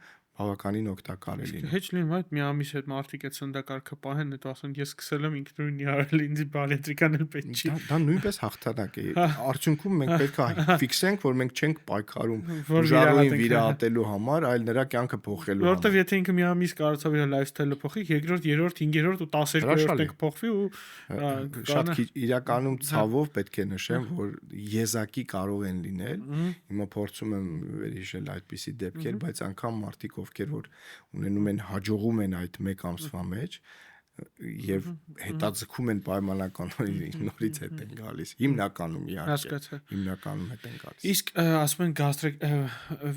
S1: բավականին օգտակար է լինում։
S2: Հեչ լինում այդ մի ամիս հետ մարդիկ այդ սննդակարգը պահեն, հետո ասեն ես սկսել եմ ինքնուրույն արել, ինձ բարիատրիկան էլ պետք չի։
S1: Դա նույնպես հաղթանակ է։ Արդյունքում մենք պետք է ֆիքսենք, որ մենք չենք պայքարում
S2: Որ
S1: ուժառույն
S2: վիրահատենք,
S1: վիրահատելու համար, այլ նրա կյանքը փոխելու համար։
S2: Որովհետև եթե ինքը մի ամիս կարողացավ իր լայֆսթայլը փոխի, երկրորդ, երրորդ, հինգերորդ ու 12-րդ ենք փոխվի ու
S1: շատ քիչ իրականում ցավով պետք է նշեմ, որ եզակի կարող են լինել։ Հիմա փորձում եմ վերհիշել այդպիսի դեպքեր, բայց անգամ մարդիկ, ովքեր որ ունենում են հաջողում են այդ մեկ ամսվա մեջ եւ հետաձգում են պայմանականորեն նորից հետ են գալիս հիմնականում իհարկե հիմնականում հետ են գալիս
S2: իսկ ասում են գաստրիկ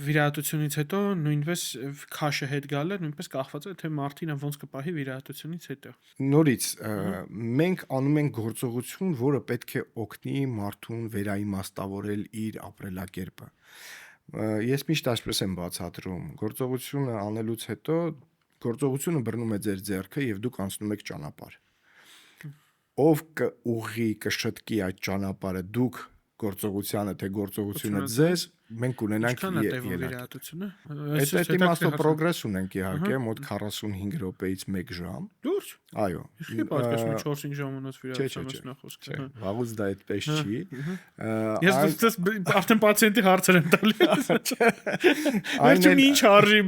S2: վիրահատությունից հետո նույնպես քաշը հետ գալը նույնպես կախված է թե մարդին ոնց կպահի վիրահատությունից հետո
S1: նորից մենք անում ենք գործողություն, որը պետք է օգնի մարդուն վերաիմաստավորել իր ապրելակերպը ես միշտ այսպես եմ բացատրում գործողությունը անելուց հետո գործողությունը բռնում է ձեր ձեռքը եւ դուք անցնում եք ճանապարհ ով կուղի կշտկի այդ ճանապարհը դուք գործողությանը թե գործողությունը ձեզ մենք ունենանք
S2: վիրահատությունը
S1: այդ իմաստով պրոգրես ունենք իհարկե մոտ 45 րոպեից 1 ժամ
S2: լուրջ
S1: այո
S2: իսկ պատկերացնում 4-5 ժամանոց վիրահատությունից խոսքը
S1: վաղուց դա այդպես չի
S2: ես արդեն պացիենտի հարցեր եմ տալիս այն ինչ արժի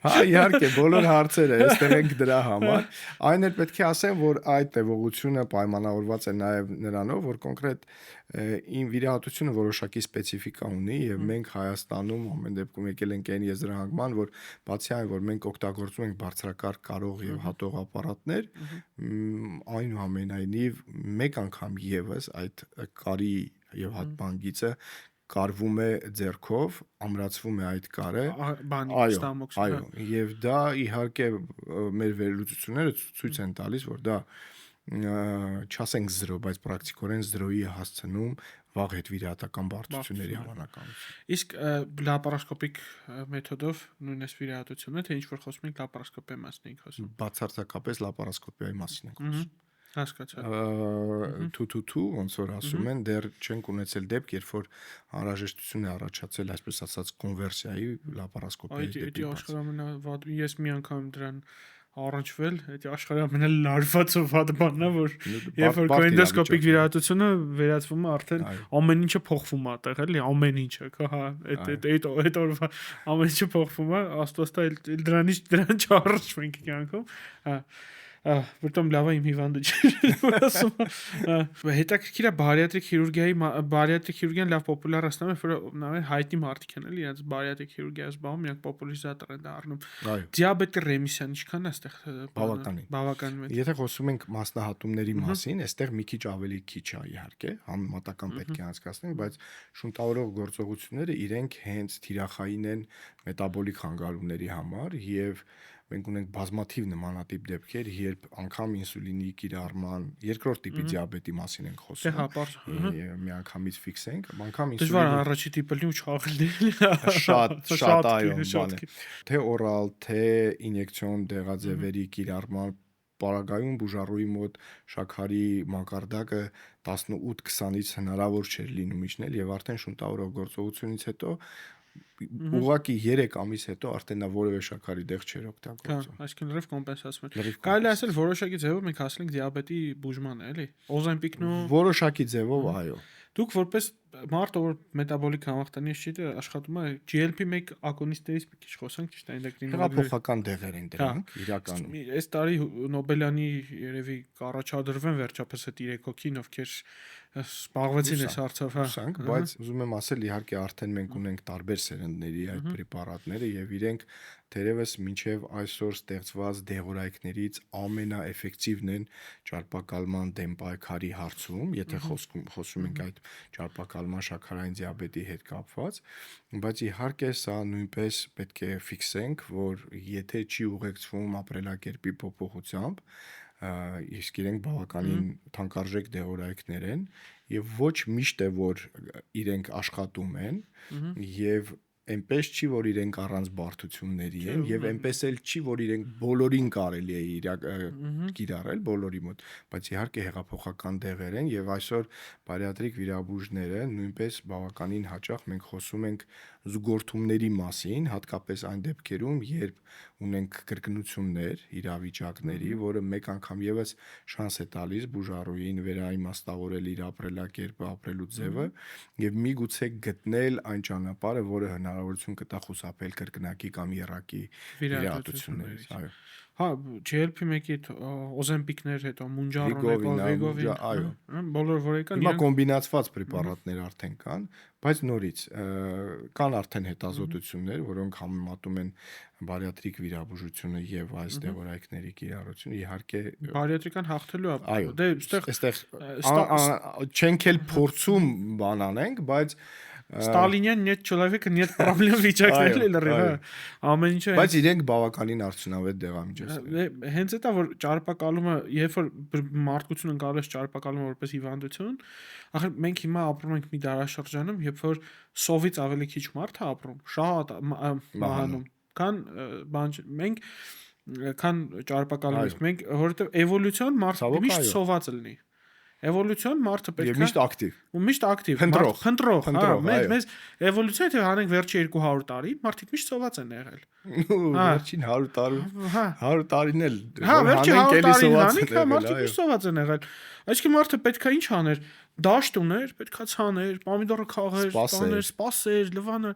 S1: հա իհարկե բոլոր հարցերը այստեղ ենք դրա համար այն էլ պետք է ասեմ որ այդ տևողությունը պայմանավորված է նաև նրանով որ կոնկրետ ին վիրահատությունը որոշակի սպეციფիկա ունի եւ մենք Հայաստանում ամեն դեպքում եկել ենք այն եզրահանգման որ բացի այն որ մենք օգտագործում ենք բարձրակարգ կարող եւ հատող ապարատներ այնուամենայնիվ մեկ անգամ եւս այդ կարի եւ հատման գիծը կարվում է ձեռքով ամրացվում է այդ կարը այո եւ դա իհարկե մեր վերլուծությունները ցույց են տալիս որ դա չասենք 0, բայց պրակտիկորեն 0-ի հասցնում վաղ հետվիրահատական բարդությունների հավանականություն։
S2: Իսկ լապարասկոպիկ մեթոդով նույնպես վիրահատությունը, թե ինչ որ խոսում ենք լապարասկոպիայի մասին ենք խոսում։
S1: Բացարձակապես լապարասկոպիայի մասին ենք խոսում։
S2: Հասկացա։
S1: Թութու ոնց որ ասում են, դեռ չենք ունեցել դեպք, երբ որ անհրաժեշտություն է առաջացել, այսպես ասած, կոնվերսիայի լապարասկոպիայի դեպի։
S2: Այդ աշխարհամենավատ ես մի անգամ դրան առնչվել, այդ աշխարհի ամենալարված ու վատ բանն է, որ երբ որ կոենդոսկոպիկ վիրահատությունը վերածվում է արդեն ամեն ինչը փոխվում է այդտեղ, էլի, ամեն ինչը, հա, այդ օրվա ամեն ինչը փոխվում է, աստոստա դրան չառնչվենք կյանքում, հա Որտომ լավ է իմ հիվանդը չէ ասում հետաքրքիր է բարիատրիկ քիրուրգիան լավ պոպուլարացնում է որ հայտնի մարդիկ են էլի իրաց բարիատրիկ քիրուրգիայի զբաղվում իրանք պոպուլարիզատոր են դառնում դիաբետի ռեմիսիան ինչքան է այստեղ բավականին մեծ
S1: եթե խոսում ենք մասնահատումների մասին այստեղ մի քիչ ավելի քիչ է իհարկե համեմատական պետք է անցկացնենք բայց շունտավորող գործողությունները իրենք հենց թիրախային են մետաբոլիկ խանգարումների համար եւ մենք ունենք բազմաթիվ նմանատիպ դեպքեր, երբ անգամ ինսուլինի կիրառման երկրորդ տիպի դիաբետի մասին ենք խոսում։ Միանգամից ֆիքսենք, անգամ ինսուլինի
S2: դժվար առաջի տիպը լի ու չաղելնի։
S1: Շատ այո, բան է։ Թե օրալ, թե ինյեկցիոն դեղաձևերի կիրառման պարագայում բուժառուի մոտ շաքարի մակարդակը 18-20-ից հնարավոր չէր լինում իջնել եւ արդեն շունտավորող գործողությունից հետո ուղղակի 3 ամիս հետո արդեն նա որևէ շաքարի դեղ չէր օգտագործում։
S2: Այսինքն լրիվ կոմպենսացում է։ Կարելի ասել որոշակի ձևով մենք հասել ենք դիաբետի բուժմանը, էլի։ Օզեմպիկն ու
S1: որոշակի ձևով, այո։
S2: Դուք որպես մարդ, որ մետաբոլիկ համախտանիշ չի աշխատում է GLP-1 ագոնիստներից մի քիչ խոսանք, ճիշտ է, էնդոկրին
S1: հեղափոխական դեղեր են դրանք, իրականում։
S2: Այս տարի Նոբելյանի երևի կառաջադրվեն վերջապես այդ 3 հոգին, ովքեր զբաղվեցին այս հարցով, հա։
S1: Բայց ուզում եմ ասել, իհարկե արդեն մենք ունենք տարբեր սերնդների այդ պրեպարատները եւ իրենք թերևս մինչեւ այսօր ստեղծված դեղորայքներից ամենաէֆեկտիվն են ճարպակալման դեմ պայքարի հարցում, եթե խոսում ենք այդ ճարպակալման շաքարային դիաբետի հետ կապված, բայց իհարկե սա նույնպես պետք է ֆիքսենք, որ եթե չի ուղեկցվում ապրելակերպի փոփոխությամբ, իսկ իրենք բավականին թանկարժեք դեղորայքներ են եւ ոչ միշտ է որ իրենք աշխատում են եւ այնպես չի, որ իրենք առանց բարդությունների են եւ այնպես էլ չի, որ իրենք բոլորին կարելի է կիրառել բոլորի մոտ, բայց իհարկե հեղափոխական դեղեր են եւ այսօր բարիատրիկ վիրաբույժները նույնպես բավականին հաճախ մենք խոսում ենք զուգորդումների մասին, հատկապես այն դեպքերում, երբ ունենք կրկնություններ իրավիճակների, որը մեկ անգամ եւս շանս է տալիս բուժառուին վերաիմաստավորել իր ապրելակերպը, ապրելու ձևը եւ միգուցե գտնել այն ճանապարհը, որը հնարավորություն կտա խուսափել կրկնակի կամ եռակի վիրահատություններից, այո։
S2: Հա, GLP-1-ի օզեմպիկներ հետո Մունջարոն, Վեգովին,
S1: այո,
S2: բոլոր որ եկան։
S1: Հիմա կոմբինացված պրեպարատներ արդեն կան, բայց նորից կան արդեն հետազոտություններ, որոնք համեմատում են բարիատրիկ վիրաբուժությունը եւ այս դեղորայքների կիրառությունը, իհարկե
S2: բարիատրիկան հաղթելու է։
S1: Դե այստեղ չենք էլ փորձում բան անենք, բայց
S2: Ստալինյան нет человека нет проблем վիճակներ էլ լրիվ, ամեն ինչը։
S1: Բայց իրենք բավականին արդյունավետ դեղամիջոցներ։
S2: Հենց էտա որ ճարպակալումը, երբ որ մարդկությունը ընկալեց ճարպակալումը որպես հիվանդություն, ախր մենք հիմա ապրում ենք մի դարաշրջանում, երբ որ սովից ավելի քիչ մարդ է ապրում, շատ մահանում, մենք քան ճարպակալումից, մենք որովհետեւ էվոլյուցիոն մարդը միշտ սոված լինի։ Էվոլյուցիոն մարդը պետք է
S1: միշտ ակտիվ։
S2: Միշտ ակտիվ, խնդրող, մեզ էվոլյուցիա թե հանենք վերջի 200 տարի, մարդիկ միշտ սոված են եղել։
S1: Վերջին 100 տարի, 100 տարին էլ
S2: վերջի 100 տարին հանենք, մարդիկ միշտ սոված են եղել։ Այսինքն մարդը պետք է ինչ աներ, դաշտ ուներ, պետքա ցաներ, պոմիդորը քաղեր, տաներ, սպասեր, լվանը,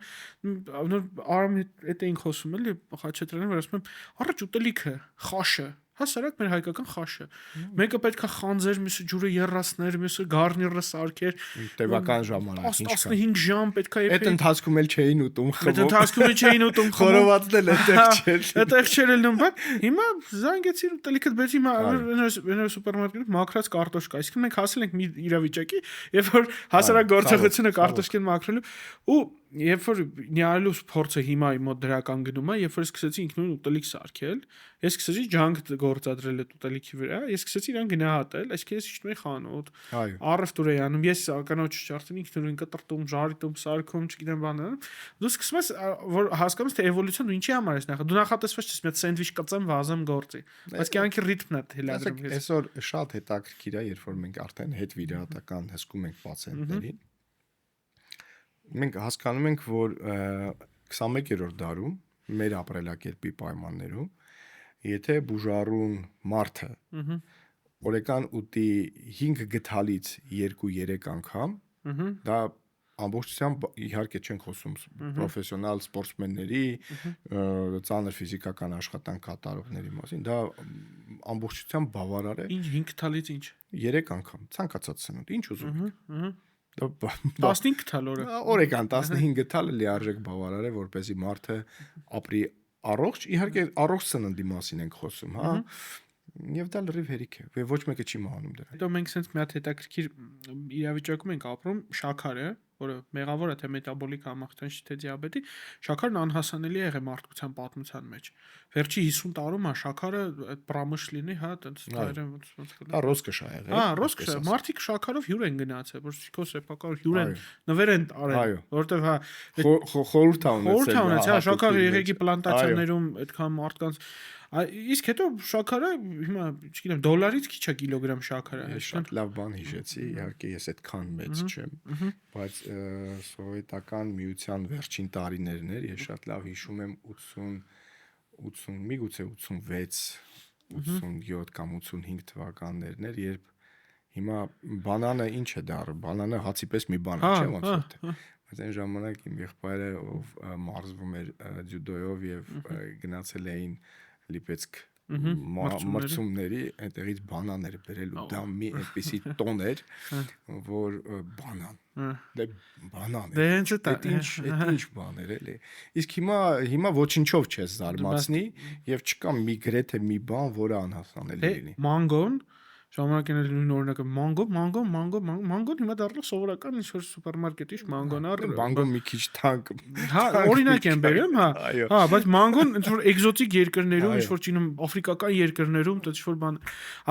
S2: արամ հետ էինք խոսում էլի, Խաչատրյանը որ ասում եմ, առաջ ուտելիքը, խաշը հասարակ մեր հայկական խաշը։ Մեկը պետքա խանձեր, մյուսը ջուրը երրացներ, մյուսը գարնիրը սարքեր։
S1: Տևական ժամանակ,
S2: 15 ժամ պետքա
S1: եփել։ Այդ ընթացքում էլ չէին ուտում խմող։
S2: Այդ ընթացքում էլ չէին ուտում խմող։
S1: Խորովածն էլ այդտեղ չէր։
S2: Այդտեղ չէր ելնում, բայց հիմա զանգեցին ուտելիքը բեցի մա սուպերմարկետում մաքրած կարտոշկա։ Այսինքն մենք հասել ենք մի իրավիճակի, երբ որ հասարակ գործողությունը կարտոշկեն մաքրելու ու երբ որ նյարելու փորձը հիմա իմ մոտ դրական գնում է, երբ որ սկսեցի ինքնուրույն ուտելիք սարքել, ես սկսեցի ջանք գործադրել այդ ուտելիքի վրա, ես սկսեցի իրան գնահատել, այսինքն ես իջնում էի խանութ, առևտուր էի անում, ես ականոջ արդեն ինքնուրույն կտրտում, ժարիտում, սարքում, չգիտեմ բաներ, դու սկսում ես որ հասկանում ես թե էվոլյուցիան ինչի համար է նախ, դու նախատեսված չես մի հատ սենդվիչ կծեմ, վազեմ գործի, բայց կյանքի ռիթմն է թելադրում։
S1: Այսօր շատ հետաքրքիր է, երբ որ մենք արդեն հետ վիրահատական հսկում ենք պացիենտներին, մենք հասկանում ենք, որ 21-րդ դարում մեր ապրելակերպի պայմաններում, եթե բուժառուն մարդը օրական ուտի 5 գթալից 2-3 անգամ, դա ամբողջությամբ իհարկե չենք խոսում պրոֆեսիոնալ սպորտսմենների, ծանր ֆիզիկական աշխատանք կատարողների մասին, դա ամբողջությամբ բավարար է։
S2: Ինչ 5 գթալից ինչ?
S1: 3 անգամ, ցանկացած սնունդ, ինչ ուզում եք։
S2: 15 թալ օրը։
S1: Օրական 15 թալը լիարժեք բավարար է, որպեսզի մարդը ապրի առողջ, իհարկե առողջ սննդի մասին ենք խոսում, հա։ Եվ դա լրիվ հերիք է, եւ ոչ մեկը չի մահանում դրա։
S2: Հետո մենք sense մի հատ հետաքրքիր իրավիճակում ենք ապրում, շաքարը, որը մեղավոր է թե մետաբոլիկ համախտանքի թե դիաբետի, շաքարն անհասանելի է եղել մարդկության պատմության մեջ։ Վերջի 50 տարում է շաքարը պրամշլինի, հա,
S1: դա ռոսկոշ է եղել։
S2: Հա, ռոսկոշ է, մարդիկ շաքարով հյուր են գնացել, որ սիկո սեփական հյուր են նվեր են տարել, որովհետեւ հա
S1: խորհուրդ է ունեցել,
S2: հա, շաքարը եղեգի պլանտացիաներում այդքան մարդկանց իսկ հետո շաքարը հիմա, չգիտեմ, դոլարից քիչ է կիլոգրամ շաքարը։
S1: Շատ լավ բան հիշեցի, իհարկե ես այդքան մեծ չեմ, բայց սովետական միության վերջին տարիներն էր, ես շատ լավ հիշում եմ 80, միգուցե 86, 87 կամ 85 թվականներն էր, երբ հիմա բանանը ինչ է դառը, բանանը հացի պես մի բան է, չէ՞ ոնց որ բայց այն ժամանակ իմ եղբայրը ով մարզվում էր ջյուդոյով եւ գնացել էին Լիպեցկ մրցումների, այնտեղից բանաներ բերելու, դա մի այնպիսի տոն էր, որ բանան, դե բանան
S2: է, այդ
S1: ինչ բան էր էլի, իսկ հիմա ոչինչով չես զարմացնի և չկա մի գրեթե մի բան, որը անհասանելի լինի։
S2: Մանգոն, ժամանակին էլ նույն օրինակը մանգոն հիմա դառնալ սովորական ինչ-որ սուպերմարկետից մանգոն առ
S1: մանգոն մի քիչ թանկ։
S2: Հա, օրինակ եմ բերում, հա, բայց մանգոն ինչ-որ էկզոտիկ երկրներում, ինչ-որ ճինում աֆրիկական երկրներում, դա ինչ-որ բան։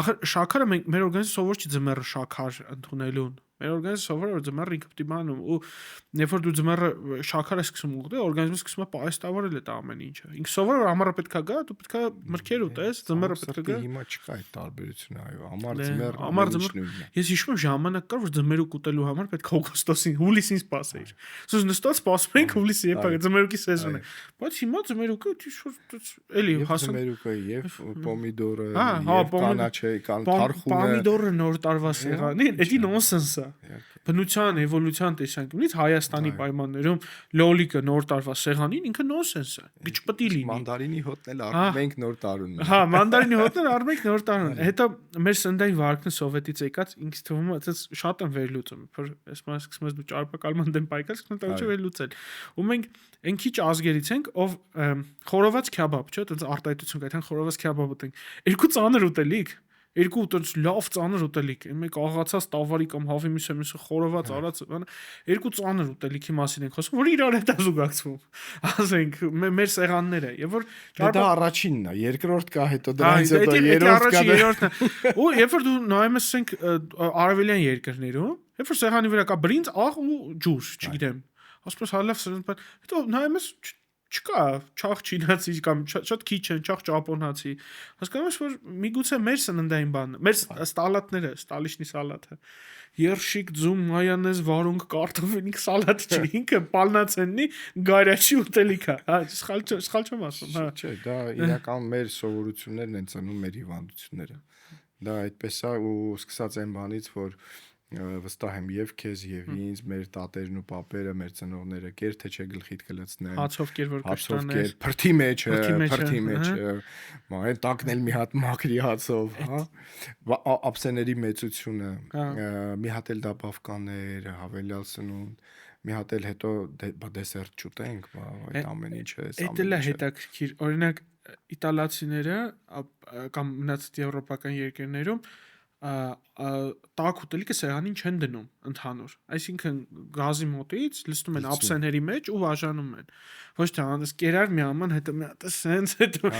S2: Ախր շաքարը մեր օրգանիզմը սովոր չի ձմեռը շաքար ընդունելուն։ Մեր օրգանիզմը սովոր է ձմեռը ինքը պիտի բանում ու երբ որ դու ձմեռը շաքար ես սկսում ուղղել, օրգանիզմը սկսում է պայստավորել այդ ամեն ինչը։ Ինքը սովոր է ամառը պետքա գա, դու պետքա մրգեր ուտես, ձմեռը պետքա գա։
S1: Հիմա չկա այդ տարբերությունը, այո, ամառ ձմեռ։
S2: Ես հիշում եմ ժամանակ կար, որ ձմերուկ ուտելու համար պետք է օգոստոսին, հուլիսին սպասեիր։ Սոս նստած սպասում ենք հուլիսի երբ է ձմերուկի սեզոնը։ Բայց հիմա ձմերուկը էլի հասան
S1: ձմերուկը եւ պոմիդորը
S2: եւ
S1: կանաչը, թարխունը։
S2: Պոմիդորը նոր տարվա սեղանին, դա նոնսենս է։ Բնության էվոլյուցիան տեսանկյունից Հայաստանի պայմաններում լոլիկը նոր տարվա սեղանին ինքը նոնսենս է։ Չպետք լինի։
S1: Մանդարինի հոտն էլ առնում ենք նոր տարուն։
S2: Հա, մանդարինի հոտն առնում ենք նոր տարուն։ Հետո մեր սնդային վարկն սովետից եկած ինձ թվում է, ասես շատ են վերլուծում, որ այսպես սկսում ես դու ճարպակալման դեմ պայքար, սկսում ես վերլուծել։ Ու մենք այն քիչ ազգերից ենք, ով խորոված քյաբաբ, չէ՞, այդպես արտահայտություն կա, այդքան խորոված քյաբաբ ուտենք։ Երկու ծանր ուտելիք երկու ուտած լավ ծանր ուտելիք, մեկ աղացած տավարի կամ հավի միսը խորոված արած, երկու ծանր ուտելիքի մասին ենք խոսում, որ իրար հետ է զուգակցվում։ Ասենք մեր սեղանները, եւ որ
S1: դա առաջինն է, երկրորդ կա, հետո դրանից հետո երրորդն է։
S2: Ու երբ որ դու նայում ես ասենք արևելյան երկրներում, երբ որ սեղանի վրա կա բրինձ, աղ ու ջուր, չգիտեմ, ասես հալավ սրան, հետո նայում ես չկա չախ չինացի կամ շատ քիչ են չախ ճապոնացի հասկանում ես որ միգուցե մեր սննդային բանը մեր սալատները ստալիշնի սալատը երշիկ ձում մայոնեզ վարունգ կարտոֆելիկ սալատ չի ինքը պալնացեննի գարաշի ուտելիք է հա սխալ չեմ ասում հա
S1: չէ դա իրական մեր սովորություններն են ծնում մեր հիվանդությունները դա այդպես է ու սկսած այն բանից որ վստահ եմ եւ քեզ եւ ինձ մեր տատերն ու պապերը մեր ծնողները կեր թե չէ գլխիդ կլցնեն
S2: հացով կեր որ կշտանես
S1: փրթի մեջ մայր տակնել մի հատ մակրի հացով հա ափսեների մեծությունը մի հատ էլ դա բավկաներ հավելյալ սնունդ մի հատ էլ հետո դեսերտ չուտենք այդ ամեն ինչը
S2: այդ էլ է հետաքրքիր օրինակ իտալացիները կամ մնացած եվրոպական երկրներում տաք ուտելիքը սեղանին չեն դնում ընդհանուր այսինքն գազի մոտից լցնում են ափսեների մեջ ու բաժանում են ոչ թե անես կերար մի աման հետո մի հատ սենց հետո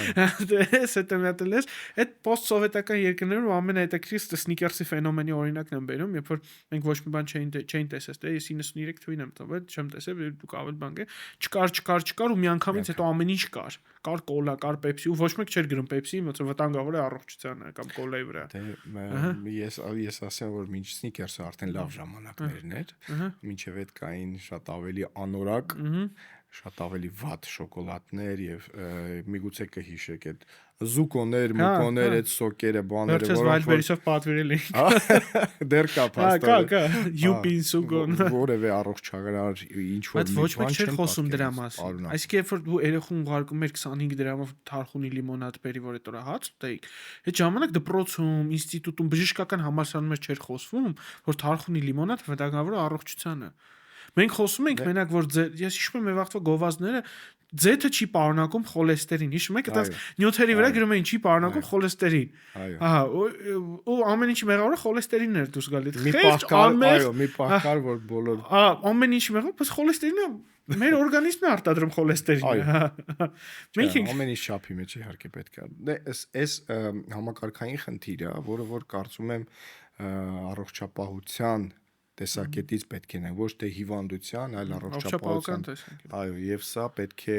S2: հետո մի հատ լես այդ պոստսովետական երկրներում ամենահետաքրքիր սնիկերսի ֆենոմենի օրինակն են բերում երբ որ մենք ոչ մի բան չէին տեսել դե ես 93 թվին եմ տվել չեմ տեսել դուք ավել բան կե չկար ու միանգամից հետո ամեն ինչ կար կոլա կար պեպսի ու ոչ մեկ չէր գրում պեպսի ոնց որ վտանգավոր է առողջությանը կամ կոլայի վրա
S1: ես ասեմ որ մինչ սնիկերսը արդեն լավ ժամանակներն էր մինչև այդ կային շատ ավելի անորակ շատ ավելի վատ շոկոլադներ եւ միգուցե կհիշեք այդ զուկոներ, մուկոներ, այդ սոկերը, բաները,
S2: որոնք Վայլդբերիսով պատվիրել են։
S1: Դեռ կա փաստորեն։
S2: Կա, յուպին սուկոն։
S1: Որևէ առողջարար ինչ որ
S2: ոչ մեկ չէր խոսում դրա մասին։ Այսինքն երբ որ դու երեխուն ուղարկում ես 25 դրամով թարխունի լիմոնադ բերի, որ այդ օրը հաց ուտեիք, այդ ժամանակ դպրոցում, ինստիտուտում բժշկական համալսարանում մեջ չէր խոսվում, որ թարխունի լիմոնադ վտանգավոր է առողջությանը։ Մենք խոսում ենք մենակ որ ես հիշում եմ մեր վաղվա գովազդները ձեթը չի պարունակում խոլեստերին հիշում եք այդպես նյութերի վրա գրում էին չի պարունակում խոլեստերին ահա ու ամեն ինչի մեղավորը խոլեստերինն էր դուրս գալի
S1: մի պահկար որ բոլոր
S2: ամեն ինչի մեղավոր բայց խոլեստերինը մեր օրգանիզմն է արտադրում խոլեստերինը
S1: մենք ամեն ինչ չափի մեջ իհարկե պետք է դե այս համակարգային խնդիր է որը որ կարծում եմ առողջապահության տեսակետից պետք է նայ ոչ թե հիվանդության, այլ առողջապահության։ Այո, եւ սա պետք է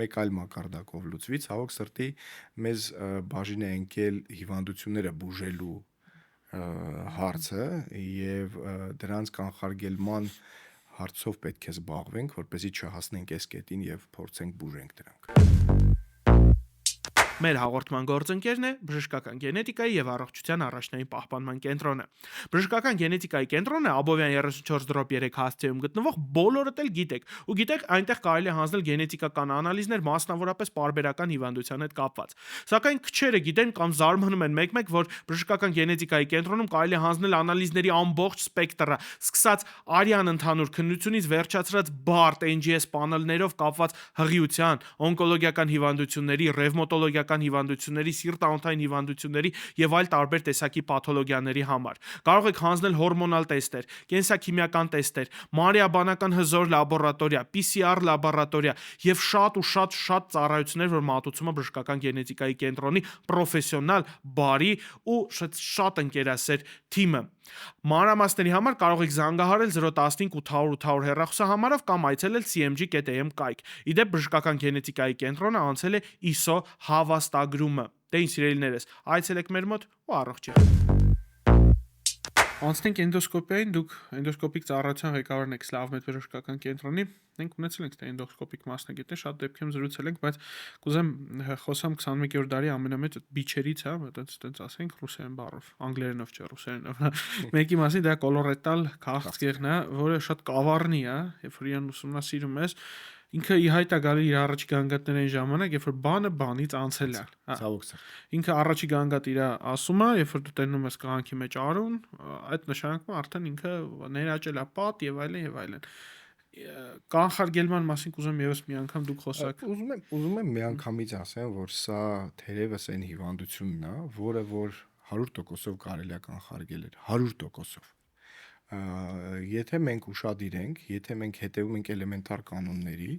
S1: մեկ այլ մակարդակով լուծվի, ցավոք սրտի մեզ բաժին է ընկել հիվանդությունները բուժելու հարցը եւ դրանց կանխարգելման հարցով պետք է զբաղվենք, որպեսզի չհասնենք այս կետին եւ փորձենք բուժենք դրանք։
S2: Մեր հաղորդման գործընկերն է բժշկական գենետիկայի եւ առողջության առաջնային պահպանման կենտրոնը։ Բժշկական գենետիկայի կենտրոնը Աբովյան 34/3 հասցեում գտնվող բոլորդ էլ գիտեք, ու գիտեք այնտեղ կարելի է հանձնել գենետիկական անալիզներ մասնավորապես պարբերական հիվանդության հետ կապված։ Սակայն քչերը գիտեն կամ զարմանում են մեկ-մեկ, որ բժշկական գենետիկայի կենտրոնում կարելի է հանձնել անալիզների ամբողջ սպեկտրը, սկսած արյան ընդհանուր քննությունից վերջացրած բարդ NGS պանելներով կապված հղիության, օնկոլոգիական հիվանդությունների, ռևմատոլոգիական հիվանդությունների, սիրտանոթային հիվանդությունների եւ այլ տարբեր տեսակի պաթոլոգիաների համար։ Կարող եք հանձնել հորմոնալ տեստեր, կենսաքիմիական տեստեր, մանրեաբանական հզոր լաբորատորիա, PCR լաբորատորիա եւ շատ ծառայություններ, որ մատուցում է բժշկական գենետիկայի կենտրոնի պրոֆեսիոնալ, բարի ու շատ ընկերասեր թիմը։ Մանրամասների համար կարող եք զանգահարել 015 800 800 հեռախոսահամարով կամ այցելել cmg.am կայք։ Իդեպ բժշկական գենետիկայի կենտրոնը անցել է ISO հավաստագրումը։ Դե ինչ սիրելիներս, այցելեք մեր մոտ ու առողջ եղեք։ Անցնենք էնդոսկոպիային, դուք էնդոսկոպիկ ծառայության ղեկավարն եք Սլավմեդ բժշկական կենտրոնի։ Մենք ունեցել ենք էնդոսկոպիկ մասնագետներ, շատ դեպքերում զրուցել ենք, բայց կուզեմ խոսամ 21-րդ դարի ամենամեծ բիչերից, հա, այտենց ասենք ռուսերեն բառով, անգլերենով չէ, ռուսերենով։ Մեկի մասին դա կոլորետալ քաղցկեղն է, որը շատ կավառնի է, երբ որ իրեն ուսումնասիրում ես, ինքը ի հայտ է գալի իր առաջի գանգատների ժամանակ, երբ որ բանը բանից անցել է։
S1: Ցավոք սեր։
S2: Ինքը առաջի գանգատ իր ասում է, երբ որ դու տենում ես կղանքի մեջ արուն, այդ նշանակում է արդեն ինքը ներաճել է պատ եւ այլն եւ այլն։ Կանխարգելման մասին կուզեմ եւս մի անգամ դուք խոսակ։
S1: Ուզում եմ միանգամից ասեմ, որ սա թերևս այն հիվանդությունն է, որը որ 100%-ով կարելի է կանխարգելել, 100%-ով։ Եթե մենք ուշադիր ենք, եթե մենք հետևում ենք էլեմենտար կանոնների,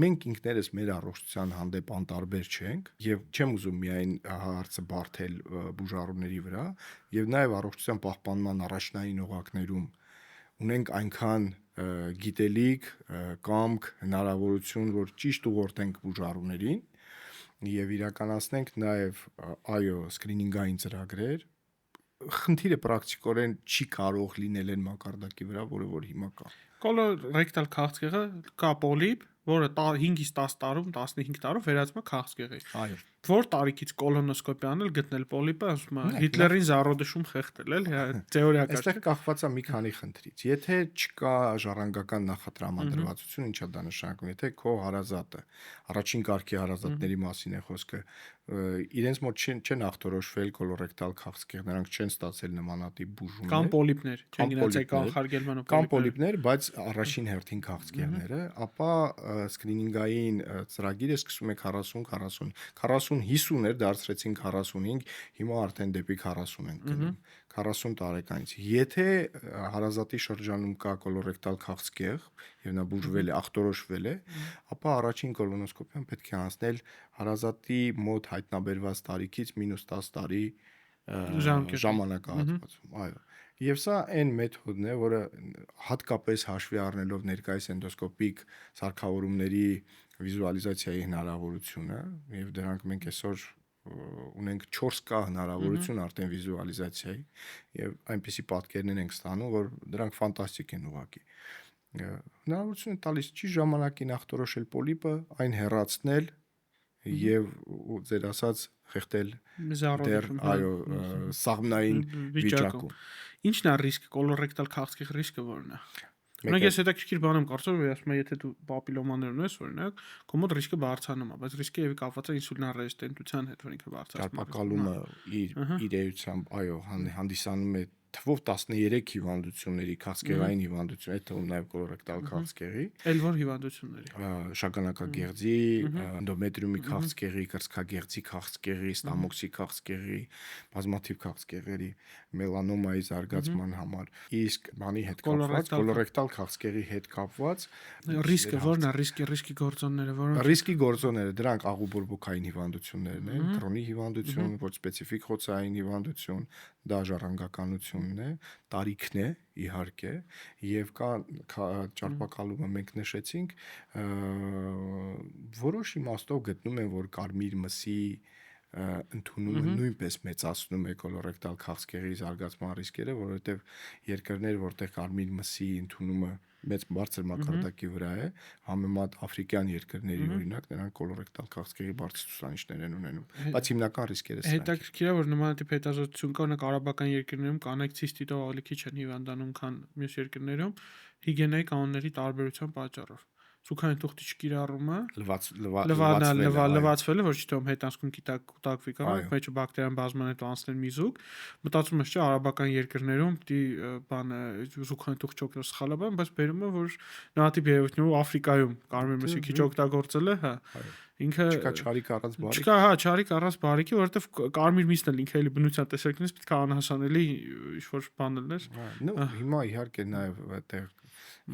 S1: մենք ինքներս մեր առողջության հանդեպ անտարբեր չենք եւ չեմ ուզում միայն հարցը բարթել բուժառուների վրա եւ նաեւ առողջության պահպանման առաջնային օղակներում ունենք այնքան գիտելիք, կամք, հնարավորություն, որ ճիշտ ուղղորդենք բուժառուներին եւ իրականացնենք նաեւ սկրինինգային ծրագրեր։ Խնդիրը պրակտիկորեն չի կարող լինել այն մակարդակի վրա, որը որ հիմա կա։
S2: Կոլորեկտալ քաղցկեղը կա պոլիպ, որը 5-ից 10 տարում, 15 տարում վերածվում է քաղցկեղի։
S1: Այո։
S2: Որ տարիքից կոլոնոսկոպիա անել, գտնել պոլիպը, ասում է Հիտլերին զարոդշում խեղդել, էլի, թեորիա կա։
S1: Այստեղ կախված է մի քանի խնդրից։ Եթե չկա ժառանգական նախատրամադրվածություն, ինչա դա նշանակում, եթե քո հարազատը, առաջին կարգի հարազատների մասին է խոսքը, իրենց մոտ չեն ախտորոշվել կոլորեկտալ քաղցկեղ, նրանք չեն ստացել նմանատիպ բուժումներ։
S2: Կամ պոլիպներ, չեն գնացել կանխարգելման
S1: կամ պոլիպներ, բայց առաջին հերթին քաղցկեղները, ապա սկրինինգային ծրագիրը սկսում է 40-50 էր, դարձրեցին 45, հիմա արդեն դեպի 40 ենք գնում, 40 տարեկանից։ Եթե հարազատի շրջանում կա կոլորեկտալ քաղցկեղ եւ նա բուժվել է, ախտորոշվել է, ապա առաջին կոլոնոսկոպիան պետք է անցնել հարազատի մոտ հայտնաբերված տարիքից -10 տարի ժամանակահատվածում, այո։ Եվ սա այն մեթոդն է, որը հատկապես հաշվի առնելով ներկայիս էնդոսկոպիկ սարքավորումների վիզուալիզացիայի հնարավորությունը, եւ դրանք մենք այսօր ունենք 4K հնարավորություն արդեն վիզուալիզացիայի եւ այնպիսի պատկերներ ենք ստանում, որ դրանք ֆանտաստիկ են ուղղակի։ Հնարավորություն է տալիս ճիշտ ժամանակին ախտորոշել պոլիպը, այն հեռացնել եւ ձեր ասած խեղդել դեռ սաղմնային վիճակում։
S2: Ինչն է ռիսկը, կոլորեկտալ քաղցկեղի ռիսկը որն է։ Մենք ես հետաքրքիր բան եմ կարծում, որ ասում եմ, եթե դու պապիլոմաներ ունես, օրինակ, քո մոտ ռիսկը բարձրանում է, բայց ռիսկը եւի կապված է ինսուլինառեզիստենտության հետ, որ ինքը բարձրացնում է։
S1: Ճարպակալումը իր էությամբ, այո, հանդիսանում է թվով 13 հիվանդությունների, քաղցկեղային հիվանդություն, այդ թվում նաև կոլորեկտալ քաղցկեղի։
S2: Էլ որ հիվանդությունների։
S1: Շագանակագեղձի, էնդոմետրիումի քաղցկեղի, կրծքագեղձի քաղցկեղի, ստամոքսի քաղցկեղի, բազմաթիվ քաղցկեղերի, մելանոմայի զարգացման համար։ Իսկ բանի հետ կապված, կոլորեկտալ քաղցկեղի հետ կապված
S2: ռիսկը որն է, ռիսկի գործոնները, որոնք
S1: ռիսկի գործոնները, դրանք աղուբորբոքային հիվանդություններն են, քրոնի հիվանդություն, ոչ սպეციფიկ խոցային հիվանդություն, դա ժառանգականությունն է, տարիքն է իհարկե, եւ կա ճարպակալումը մենք նշեցինք, որոշ իմաստով գտնում են, որ կարմիր մսի ընդունումը նույնպես մեծացնում է կոլորեկտալ քաղցկեղի զարգացման ռիսկերը, որովհետեւ երկրներ, որտեղ կարմիր մսի ընդունումը մեծ բարձր մակարդակի վրա է, համեմատ աֆրիկյան երկրների օրինակ, նրանք կոլորեկտալ քաղցկեղի բարձր ցուցանիշներ են ունենում, բայց հիմնական ռիսկերը սրանք են։
S2: Հետաքրքիր է, որ նմանատիպ հետազոտություն կա, օրինակ արաբական երկրներում կանայք ցիստիտով ավելի քիչ են հիվանդանում, քան մյուս երկրներում, հիգիենայի կանոնների տարբերության պատճառով։ Սուքային թուղթի չկիրառումը, լվացվելը, որ չի թվում հետանցքում կուտակվի կամ մեջը բակտերիան բազմանետ անցնել մի զուգ, մտածում ես չէ արաբական երկրներում դի բանը սուքային թուղթ չօգտվել սխալաբան, բայց բերում է որ նատիպ երևույթներով Աֆրիկայում կարմիր մսի քիչ օգտագործել է, հա։ Ինքը
S1: չկա չարիք առանց բարիքի։
S2: Չկա, հա, չարիք առանց բարիքի, որովհետև կարմիր միսն էլ ինքը էլի բնության տեսակետից պետք է անհասանելի ինչ-որ բան լիներ։
S1: Հիմա իհարկե նաև այդտեղ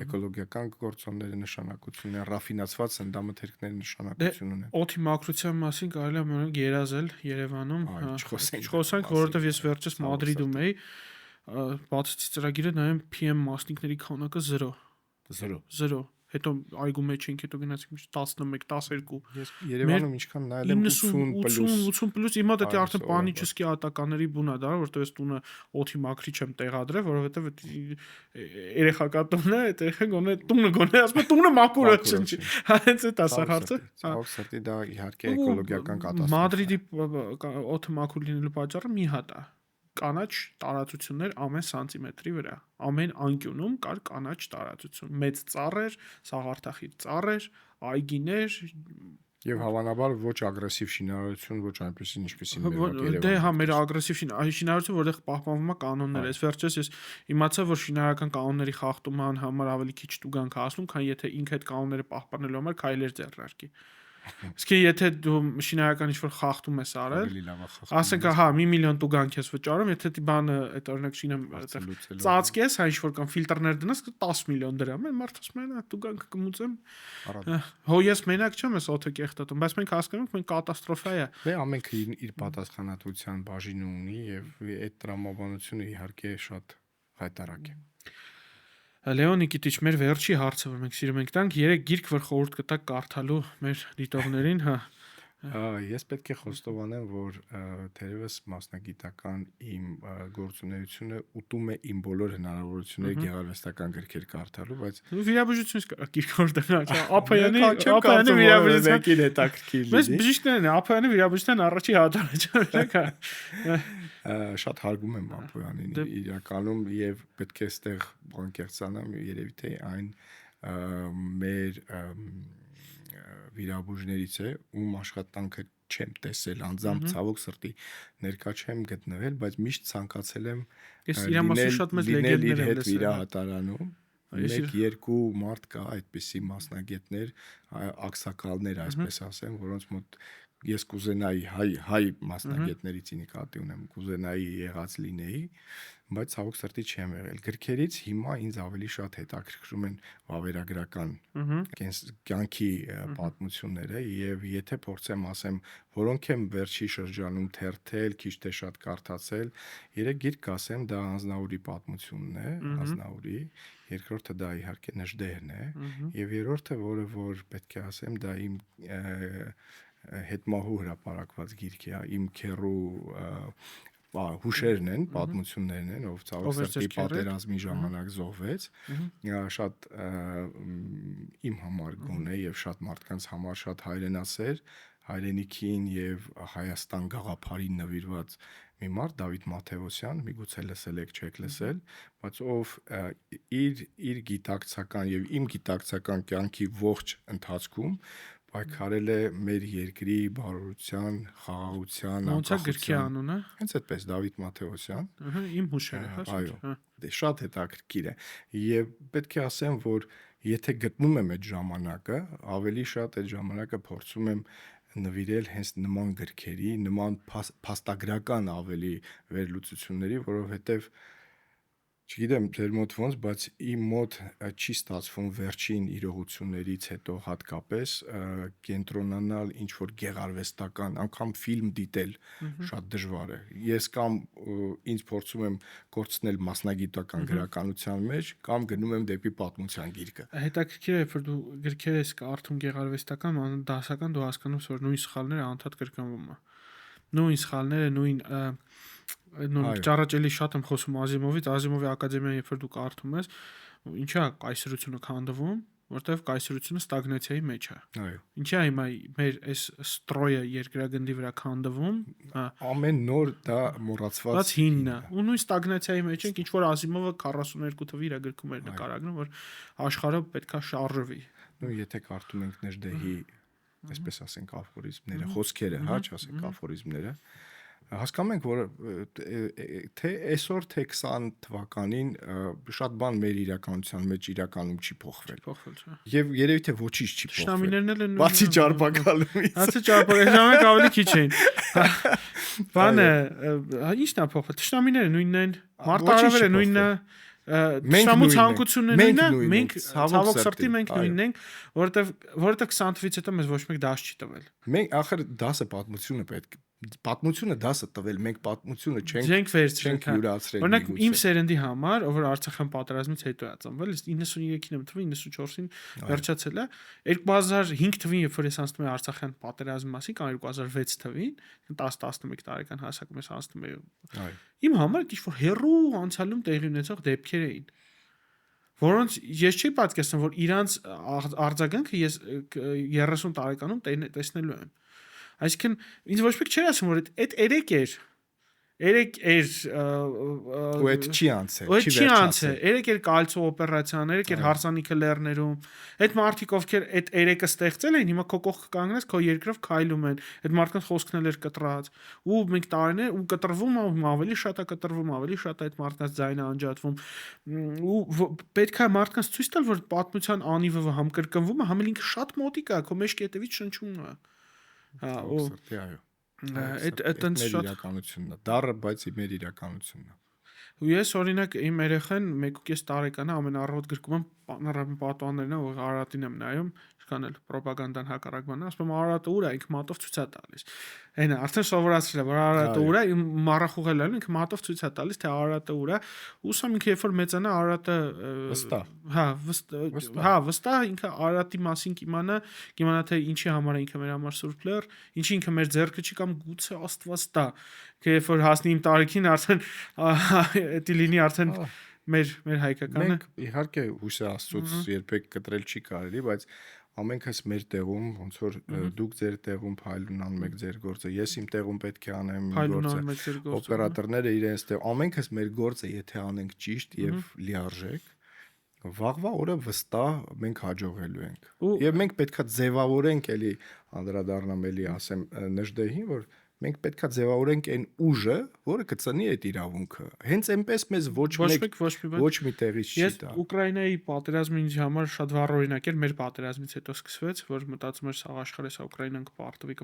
S1: էկոլոգիական գործոնների նշանակություն են, ռաֆինացված սննդամթերքների նշանակություն ունեն։
S2: Օդի մաքրության մասին կարելի է մենակ երազել Երևանում, չխոսանք, որովհետև ես վերջերս Մադրիդում էի, բացեցի ծրագիրը նայեմ PM մասնիկների քանակը 0 0 հետո այգու մեջ ենք հետո գնացինք 11 12
S1: Ես Երևանում ինչքան նայել եմ 80+.
S2: պլյուս հիմա դա արդեն պանիչեսկի ատականների բունա դա որտեղ ես տունը օթի մաքրիչ եմ տեղադրել որովհետև երեխակատունն է այդ երեխան գոնե տունը գոնե ասում է տունը մաքուր է չի հենց այդ ասախարցը
S1: ցավոք սրտի դա իհարկե էկոլոգիական կատաստրոֆա
S2: Մադրիդի օթը մաքուր լինելու պատճառը մի հատ է կանաչ տարածություններ ամեն սանտիմետրի վրա ամեն անկյունում կար կանաչ տարածություն մեծ ծառեր սաղարթախիտ ծառեր այգիներ
S1: եւ հավանաբար ոչ ագրեսիվ շինարարություն ոչ այնպեսին ինչպեսին մեր Երևանում
S2: դե հա մեր ագրեսիվ շինարարություն որտեղ պահպանվում է կանոններ ես վերջերս ես իմացա որ շինարարական կանոնների խախտման համար ավելի քիչ տուգանք հասնում քան եթե ինքը այդ կանոնները պահպանելու համար քայլեր ձեռնարկի Իսկ եթե դու շինարարական ինչ-որ խախտում ես արել, ասենք հա 1 միլիոն տուգանք ես վճարում, եթե դի բանը այդ օրինակ շինը ծածկես, հա ինչ-որ կամ ֆիլտրներ դնես 10 միլիոն դրամ, մարդ ասում է, տուգանքը կմուծեմ։ Հո ես մենակ չեմ, ես օթը կեղտատում, բայց մենք հասկանում ենք, մենք կատաստրոֆա է։
S1: Դե ամենքը իր պատասխանատվության բաժինը ունի եւ այդ տրամաբանությունը իհարկե շատ հայտարարակ է։
S2: Լեոն Նիկիտիչ մեր վերջի հարցը որ մենք սիրում ենք տանք 3 գիրք որ խորհուրդ կտակ կարդալու մեր դիտողներին հա
S1: Ես պետք է խոստովանեմ որ թերևս մասնագիտական իմ գործունեությունը ուտում է իմ բոլոր հնարավորությունները գեղարվեստական գրքեր կարդալու բայց
S2: վիրաբուժությունից գիրք օրդենալ Ափայանի վիրաբուժության հետաքրքիր մեզ բժիշկներն է Ափայանի վիրաբուժության առաջի հատորը
S1: շատ հարգում եմ Ափոյանին իրականում եւ պետք է այստեղ բանկերցանամ երևի թե այն մեր վիրաբույժներից է ում աշխատանքը չեմ տեսել անձամբ ցավոք սրտի ներկա չեմ գտնվել բայց միշտ ցանկացել եմ
S2: ես իր մասին շատ մեծ լեգենդներ եմ լսել
S1: վիրահատարանում 1-2 մարդ կա այդպիսի մասնագետներ ակսակալներ այսպես ասեմ որոնց մոտ ես կուզենայի հայ մասնագետներից նկատի ունեմ կուզենայի եղած լինեի բայց ցավոք սրտի չեմ եղել գրքերից հիմա ինձ ավելի շատ հետաքրքրում են վավերագրական կյանքի պատմությունները եւ եթե փորձեմ ասեմ որոնք եմ վերջի շրջանում թերթել քիչ թե շատ կարդացել 3 գիրք կասեմ դա Անձնաուրի պատմությունն է Անձնաուրի երկրորդը դա իհարկե Նժդեհն է եւ երրորդը որը որ պետք է ասեմ դա իմ հետմահու հրապարակված գիրք է իմ քերու հուշերն են պատմություններն են ով ցավոք սրտի պատերազմի ժամանակ զոհվեց շատ իմ համար գոնե եւ շատ մարդկանց համար շատ հայրենասեր հայրենիքին եւ Հայաստան գաղափարին նվիրված մի մարդ Դավիթ Մաթեոսյան միգուցե լսել եք չեք լսել բայց ով իր գիտակցական եւ իմ գիտակցական կյանքի ողջ ընթացքում պայքարել է մեր երկրի բարօրության, խաղաղության,
S2: անկախության։ Ոնց է գրքի անունը։
S1: Հենց այդպես Դավիթ Մաթեոսյան։
S2: Իմ հուշերը, հա։
S1: Այո։ Դե շատ հետաքրքիր է։ Եվ պետք է ասեմ, որ եթե գտնում եմ այդ ժամանակը, ավելի շատ այդ ժամանակը փորձում եմ նվիրել հենց նման գրքերի, նման փաստագրական ավելի վերլուծությունների, որովհետև չգիտեմ ձեր մոտ ոնց, բայց իմ մոտ չի ստացվում վերջին իրողություններից հետո հատկապես կենտրոնանալ ինչ որ գեղարվեստական, անգամ ֆիլմ դիտել շատ դժվար է։ Ես կամ ինձ փորձում եմ կորցնել մասնագիտական գրականության մեջ, կամ գնում եմ դեպի պատմության գիրկը։
S2: Հետաքրքիր է, որ դու գրքեր ես կարդում գեղարվեստական, դասական դու հասկանում ես, որ նույն սխալները անդադ կրկնվում է։ Նույն սխալները, նույն ճառաճելի շատ եմ խոսում Ազիմովի ակադեմիան, երբ որ դու կարդում ես, ինչա կայսրությունը քանդվում, որտեղ կայսրությունը ստագնացիայի մեջ է։
S1: Այո։
S2: Ինչա հիմա մեր այս ստրոյը երկրագնդի վրա քանդվում,
S1: ամեն նոր դա մոռացված
S2: հինն է։ Ու նույն ստագնացիայի մեջ ենք, ինչ որ Ազիմովը 42 թվի իր գրքում էր նկարագրում, որ աշխարհը պետքա շարժվի։
S1: Նույն եթե կարդում ենք Նժդեհի, այսպես ասենք, աֆորիզմները, խոսքերը, հա, չասենք աֆորիզմները, հասկանում ենք, որ թե այսօր թե 20 թվականին շատ բան մեր իրականության մեջ իրականում չի փոխվել։ Եւ երևի թե ոչինչ չի փոխվել։
S2: Շնամիներն էլ են
S1: բացի ճարպակալումից։
S2: Բացի ճարպակալումից ժամանակ ավելի քիչ էին։ Բանը, ի՞նչն է փոխվել։ Շնամիները նույնն են, մարտահրավերը նույնն է։ Մենք ցանկությունն է նույնը, մենք ցավոք սրտի մենք նույնն ենք, որովհետեւ 20 թվից հետո մեզ ոչ մեկ դաս չի տվել։
S1: Մենք ախր դասը պատմությունը պատմությունը դասը տվել, մենք պատմությունը
S2: Չենք վերցրել,
S1: չենք յուրացրել։
S2: Օրինակ իմ սերնդի համար, ով որ Արցախյան պատերազմից հետո է ծնվել, 93-ին եմ թվի, 94-ին վերջացել է, 2005 թվին, երբ որ ես անցնում եմ Արցախյան պատերազմի մասին, կամ 2006 թվին, 10-11 տարեկան հասակում ես անցնում եմ։ Իմ համար ինչ-որ հերրու անցյալում տեղի ունեցող դեպքեր էին, որոնց ես չի պատկերացնում, որ իրանց արձագանքը ես 30 տարեկանում տեսնելու եմ։ Այսինքն ինձ ոչ մեկ չէր ասում, որ այդ 3 էր։ 3 էր
S1: ու այդ չի անցել,
S2: չի անցել։ 3 էր կալցո օպերացիան, 3 էր հարսանիքը լեռներում։ Այդ մարդիկ ովքեր այդ 3-ը ստեղծել էին, հիմա քո կողքը կանգնած քո երկրով քայլում են։ Այդ մարդկանց խոսքն էլ էր կտրած։ Ու մենք տարիներ ու կտրվում ավելի շատ է կտրվում, ավելի շատ է այդ մարդկանց ձայնը անջատվում։ Ու պետք է մարդկանց ցույց տալ, որ պատմության անիվը համ կրկնվում է, համ էլ ինքը շատ մոտիկ է, քո մեջքի հետևից շնչում է։
S1: Այո։
S2: Այդ
S1: շատ իրականությունն է, դառը, բայց մեր իրականությունն է։
S2: Ու ես օրինակ իմ երեխան 1.5 տարեկան է, ամեն առավոտ գրկում եմ պատուհաններն ու Արարատին եմ նայում, ինչքան էլ ռոպագանդան հակառակ բան, ասում եմ Արարատը ուր է, ինքը մատով ցույց է տալիս։ Այնա արդեն սովորացրել է, որ Արարատը ուր է, իմ մառախուղել են, ինքը մատով ցույց է տալիս, թե Արարատը ուր է։ Ուսամ ինքը երբ որ մեծանա Արարատը վստահ ինքը Արարատի մասին կիմանա թե ինչի համար է ինքը մեր համար սուրբ լեռ, ինչի ինքը մեր ձեռքը չի կամ գուցե Աստված տա։ Երբ որ հասնի իմ տարիքին արդեն էդի լինի արդեն մեր հայկականը։
S1: Մենք իհարկե հույսը Աստծուց երբեք կտրել չի կարելի, բայց ամենքս մեր տեղում, ոնց որ դուք ձեր տեղում փայլուն անում եք ձեր գործը, ես իմ տեղում պետք է անեմ իմ գործը, օպերատորները իրենց տեղ, ամենքս մեր գործը եթե անենք ճիշտ եւ լիարժեք, վաղվա օրը վստահ մենք հաջողելու ենք։ Եվ մենք պետքա ձևավորենք էլի անդրադառնամ էլի ասեմ Նժդեհին, որ մենք պետքա ձևավորենք այն ուժը, որը կծնի այդ իրավունքը։ Հենց այնպես մեզ ոչ մի տեղից չի տա։
S2: Ես Ուկրաինայի պատերազմը ինձ համար շատ վառ օրինակ էր, մեր պատերազմից հետո սկսվեց, որ մտածում էր սաղ աշխարհը սա Ուկրաինան կպարտվի,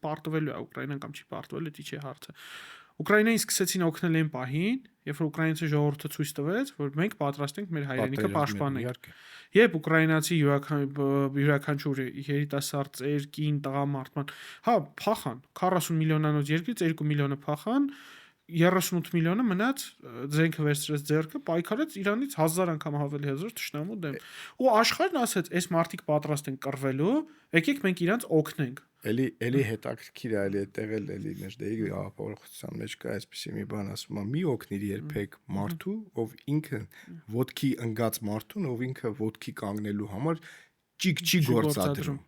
S2: պարտվելու է Ուկրաինան կամ չի պարտվելու, դա չի հարցը։ Ուկրաինային սկսեցին օգնել այն պահին, երբ որ ուկրաինացի ժողովուրդը ցույց տվեց, որ մենք պատրաստ ենք մեր հայրենիքը պաշտպանել։ Երբ ուկրաինացի յուրաքանչյուր երիտասարդ ծեր, կին, տղամարդ, փախան 40 միլիոնանոց երկրից 2 միլիոնը փախան, 38 միլիոնը մնաց, ձենքը վերցրեց ձեռքը, պայքարեց Իրանից 1000 անգամ ավելի հզոր թշնամու դեմ։ Ու աշխարհն ասեց, այս մարդիկ պատրաստ են կռվելու, եկեք մենք իրանց օգնենք։
S1: Էլի հետաքրքիր է, այդտեղ էլի Նժդեի հաղորդության մեջ կա այսպեսի մի բան, ասում է՝ մի օգնիր երբեք մարդու, ով ինքը ոտքի ընկած մարդուն, ով ինքը ոտքի կանգնելու համար ճիգ չի գործադրում։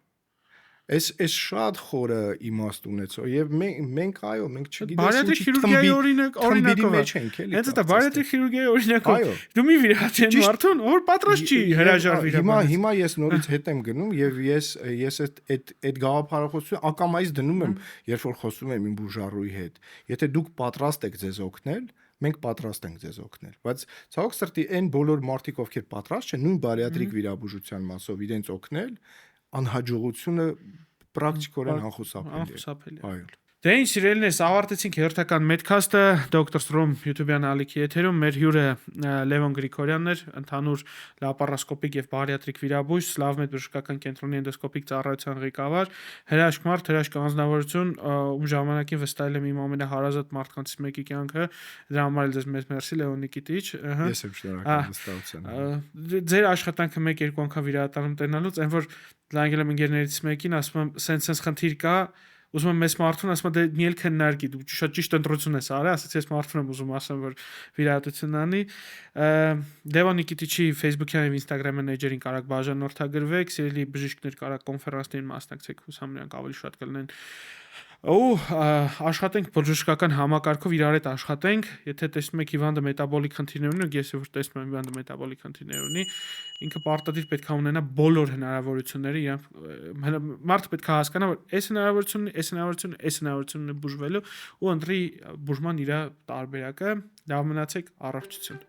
S1: Այս շատ խորը իմաստ ունեցող եւ մենք այո մենք չգիտենք
S2: բարիատրիկ քիրուրգիայի օրինակով
S1: ենք էլի
S2: հենց դա բարիատրիկ քիրուրգիայի օրինակով դու մի վիրահատեն մարդուն որ պատրաստ չի հրաժարվի
S1: հիմա ես նորից հետ եմ գնում եւ ես այդ գաղափարախոսությունը ակամայից դնում եմ երբ որ խոսում եմ իմ բուժառուի հետ եթե դուք պատրաստ եք ձեզ օգնել մենք պատրաստ ենք ձեզ օգնել բայց ցավոք սրտի այն բոլոր մարդիկ ովքեր պատրաստ չեն նույն բարիատրիկ վիրաբուժության մասով իրենց օգնել անհաջողությունը պրակտիկորեն անխուսափելի է։ Այո։
S2: Դե ինչ սիրելիներս, ավարտեցինք հերթական մեդքասթը Dr. Strom YouTube-յան ալիքի եթերում մեր հյուրը Լևոն Գրիգորյանն էր, ընդհանուր լապարասկոպիկ եւ բարիատրիկ վիրաբույժ, Սլավմեդ բժշկական կենտրոնի էնդոսկոպիկ ծառայության ղեկավար, հրաշք մարդ, հրաշք անձնավորություն, ում ժամանակին վստահել եմ իմ ամենահարազատ մարդկանցից մեկի կյանքը, դրա համար էլ ձեզ մեծ մերսի Լևոն Նիկիտիչ,
S1: Ես եմ շնորհակալ վստահության։
S2: Ձեր աշխատանքը 1-2 անգամ վիրահատանում տենալուց, այն որ լանգել եմ ընկերներից մեկին, ասում եմ, սենց խնդիր կա ուզում եմ մեծ մարդուն ասում եմ դե մի էլ քննարկի դու շատ ճիշտ ընտրություն ես արել ասեցի ես մարդուն եմ ուզում ասեմ որ վիրահատություն անի Լևոն Նիկիտիչի Facebook-յան եւ Instagram-յան էջերին կարաք բաժանորդագրվեք սիրելի բժիշկներ կարաք կոնֆերանսներին մասնակցեք հուսամ նրանք ավելի շատ կլինեն ու աշխատենք բժշկական համակարգով իրար հետ աշխատենք եթե տեսնում եք հիվանդը մետաբոլիկ խնդիրներ ունի ես որ տեսնում եմ հիվանդը մետաբոլիկ խնդիրներ ունի ինքը պարտադիր պետք է ունենա բոլոր հնարավորությունները մարդը պետք է հասկանա որ այս հնարավորությունն է բուժվելու ու ընտրի բուժման իր տարբերակը լավ մնացեք առողջություն